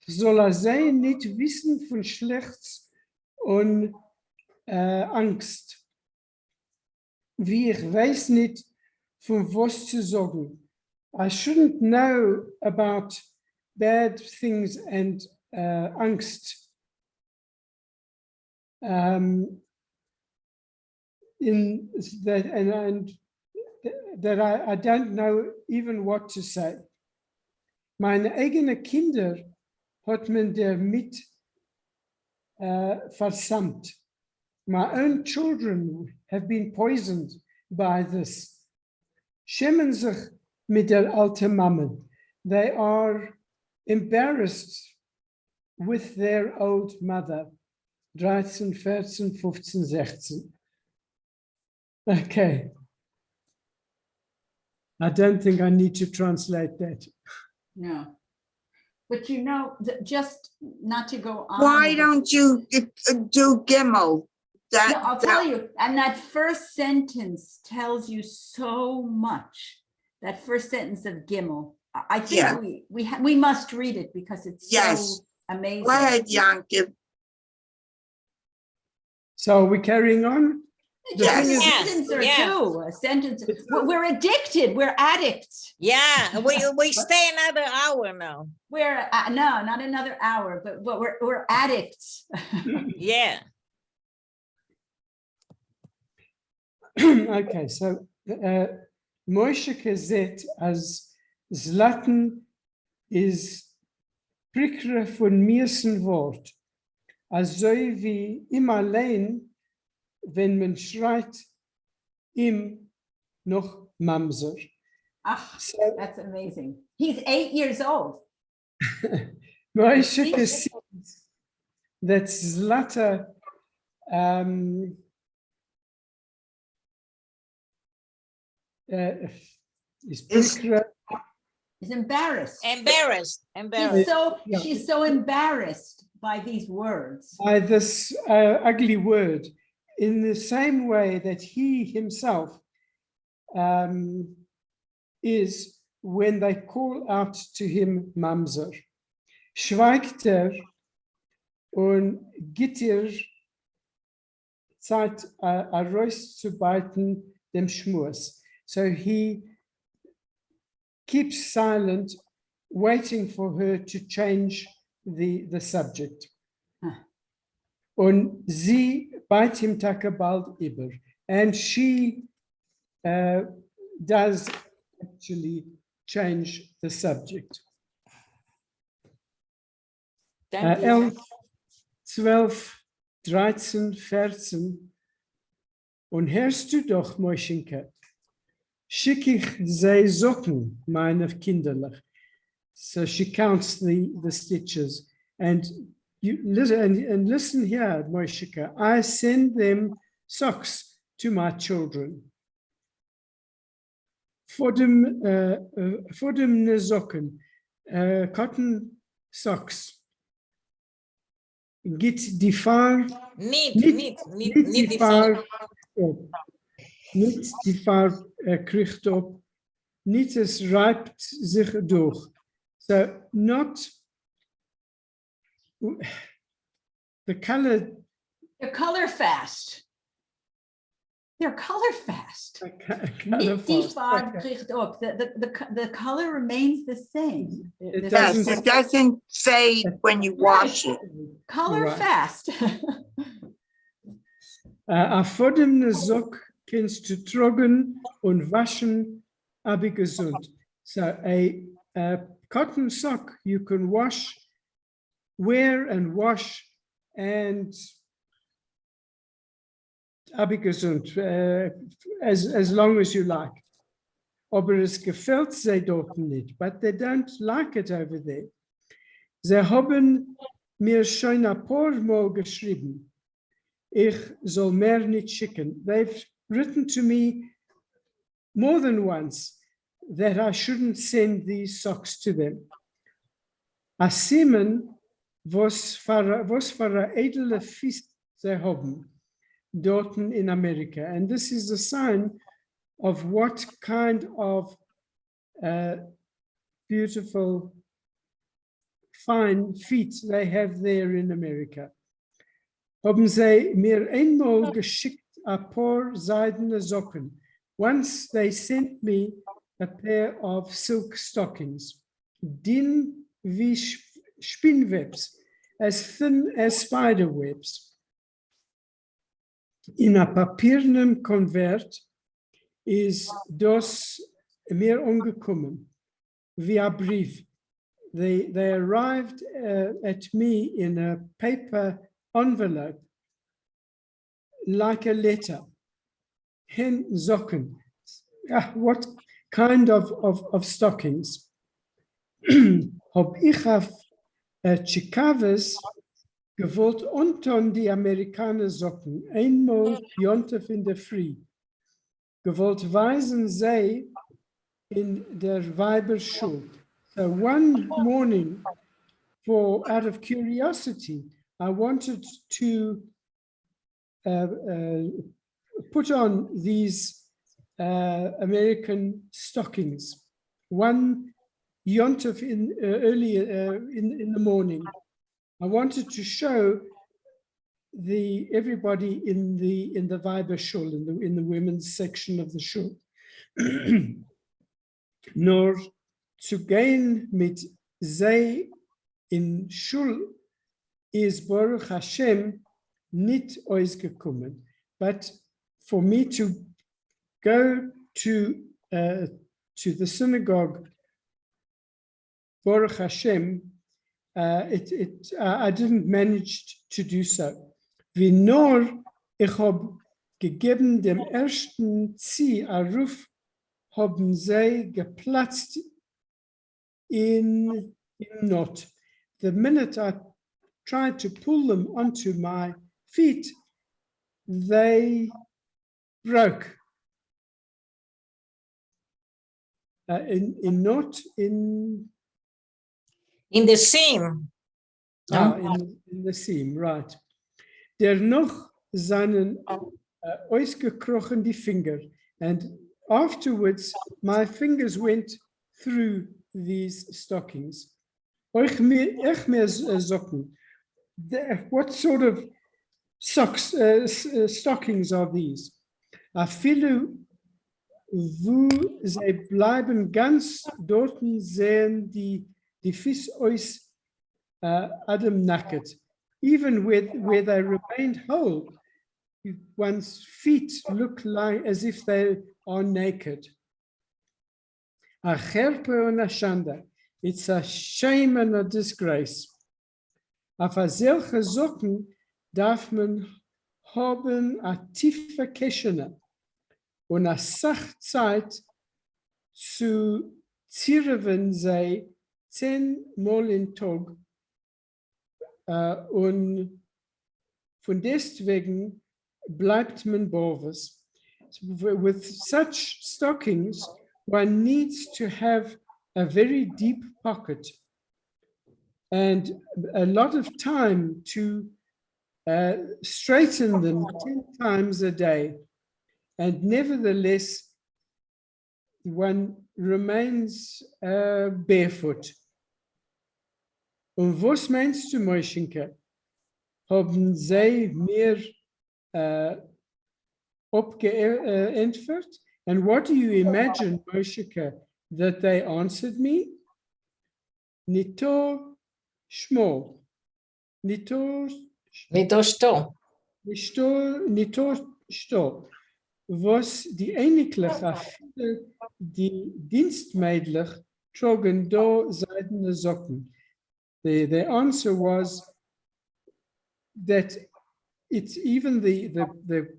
Soll sei nicht wissen von Schlechts und Angst. Wie ich weiß nicht, von was zu sagen. I shouldn't know about bad things and Angst. In that, and that I don't know even what to say. Meine eigene Kinder hat man damit versammt. My own children have been poisoned by this. Schämen sich mit der alten Mama. They are embarrassed with their old mother. 13, 14, 15, 16. Okay. I don't think I need to translate that. No. But you know, just not to go on. Why don't you do Gimel? No, I'll tell you, and that first sentence tells you so much. That first sentence of Gimel. I think we must read it because it's so amazing. Go ahead, Yankiv. So are we carrying on? Just a sentence or two. A sentence. We're addicted. We're addicts. Yeah, we stay another hour now. We're no, not another hour, but we're addicts. Yeah. Okay, so Moshe Kazet as Zlatan is prikre von mirsen Wort, also wie im allein, wenn man schreit, ihm noch Mamser. Ah, so, that's amazing. He's 8 years old. Moshe Kazet that Zlata is embarrassed. She's so embarrassed by these words. By this ugly word, in the same way that he himself is when they call out to him Mamzer. Schweigt und gibt Zeit herauszubeiten dem Schmutz. So he keeps silent, waiting for her to change the subject. Und sie beit ihm bald über. And she does actually change the subject. 11, 12, 13, 14. Und hörst du doch, Moschenke, schick ich sie Socken, meine Kinderlich. So she counts the stitches, and you listen and listen here, Moishika. I send them socks to my children. For them sokken, cotton socks. Git die Fahr, Niet niet die die Fahr op. Niet die Fahr kriegt op. Niet es reibt sich durch. So not the color. They're color fast. They're color fast. Color Die fast. Farbe kriegt op. The color remains the same. It Yes, doesn't- it doesn't fade when you wash it. Color Right. fast. A vodene Sock kannst du trocken und waschen, aber gesund. So a cotton sock you can wear and wash and aber gesund, as long as you like. Aber es gefällt sie dort nicht, but they don't like it over there. Sie haben mir schon ein paar Mal geschrieben, ich soll mehr nicht schicken. They've written to me more than once that I shouldn't send these socks to them. A Simon was für a edle Feast sie haben dort in America. And this is a sign of what kind of beautiful, fine feet they have there in America. Haben sie mir einmal geschickt a paar seidene Socken. Once they sent me a pair of silk stockings, dünn wie spinnwebs, as thin as spider webs. In a papiernem Konvert is das mir angekommen, wie a brief. They arrived at me in a paper envelope, like a letter. Hen Socken. What kind of stockings? Hab ich auf Chicago's gewollt unten die Amerikaner Socken, einmal jontef in der Früh. Gewollt weisen sie in der Weiberschule. So one morning, out of curiosity, I wanted to put on these American stockings. One yontef early in the morning. I wanted to show everybody in the Weiber Shul, in the women's section of the shul. Nor zu gehen mit sei in Shul is Baruch Hashem nicht ausgekommen. But for me to go to the synagogue, Baruch Hashem, I didn't manage to do so. Wie nur ich hab gegeben dem ersten Zieh a Ruf, haben sie geplatzt in Not. The minute I tried to pull them onto my feet, they broke. In the seam. In the seam, right. Der noch seinen ausgekrochen die Finger, and afterwards my fingers went through these stockings. Euch mehr Socken. What sort of socks, stockings are these? A viele, wo sie bleiben ganz dorten sehen die Füße aus Adam naked. Even where they remained whole, one's feet look like as if they are naked. A cherpe and a shanda. It's a shame and a disgrace. Auf solche Socken darf man haben a tiefe Keschene und a Sachzeit zu zirven sei 10 Mal in Tag Und von deswegen bleibt man Bovis. With such stockings, one needs to have a very deep pocket and a lot of time to straighten them 10 times a day. And nevertheless, one remains barefoot. Und was meinst du, Moschenke? Haben sie mir abgeantwortet? And what do you imagine, Moschenke, that they answered me? Nito shmo. Nito Nito sto. Was die einigliche die dienstmeidlich trugen da seidene Socken. The answer was that it's even the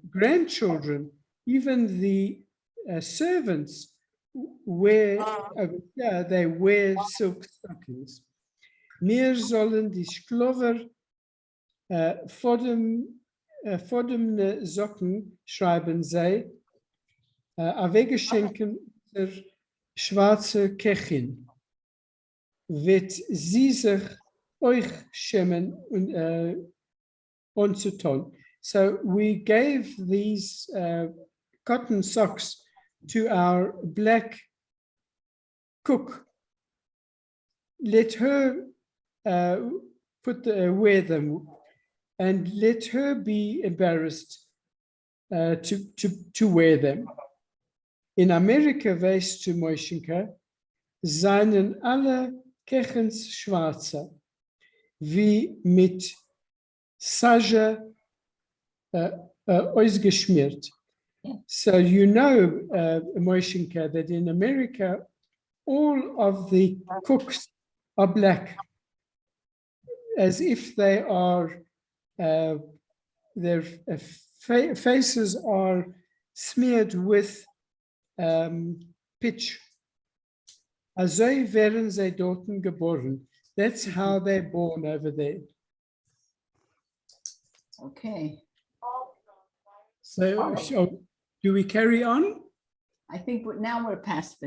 grandchildren, even the servants wear, they wear silk stockings. Mir sollen die Sklover vor dem Socken schreiben sei, weggeschenken der schwarze Kechin, wird sie sich euch schämen und zu tun. So we gave these cotton socks to our black cook. Let her wear them, and let her be embarrassed to wear them. In Amerika, weißt du, Moschenke, seien alle Kechens schwarze, wie mit Sage ausgeschmiert. So you know, Moschenke, that in America, all of the cooks are black, as if they are, their faces are smeared with pitch. Also werden sie dort geboren. That's how they're born over there. Okay, So do we carry on? I think now we're past the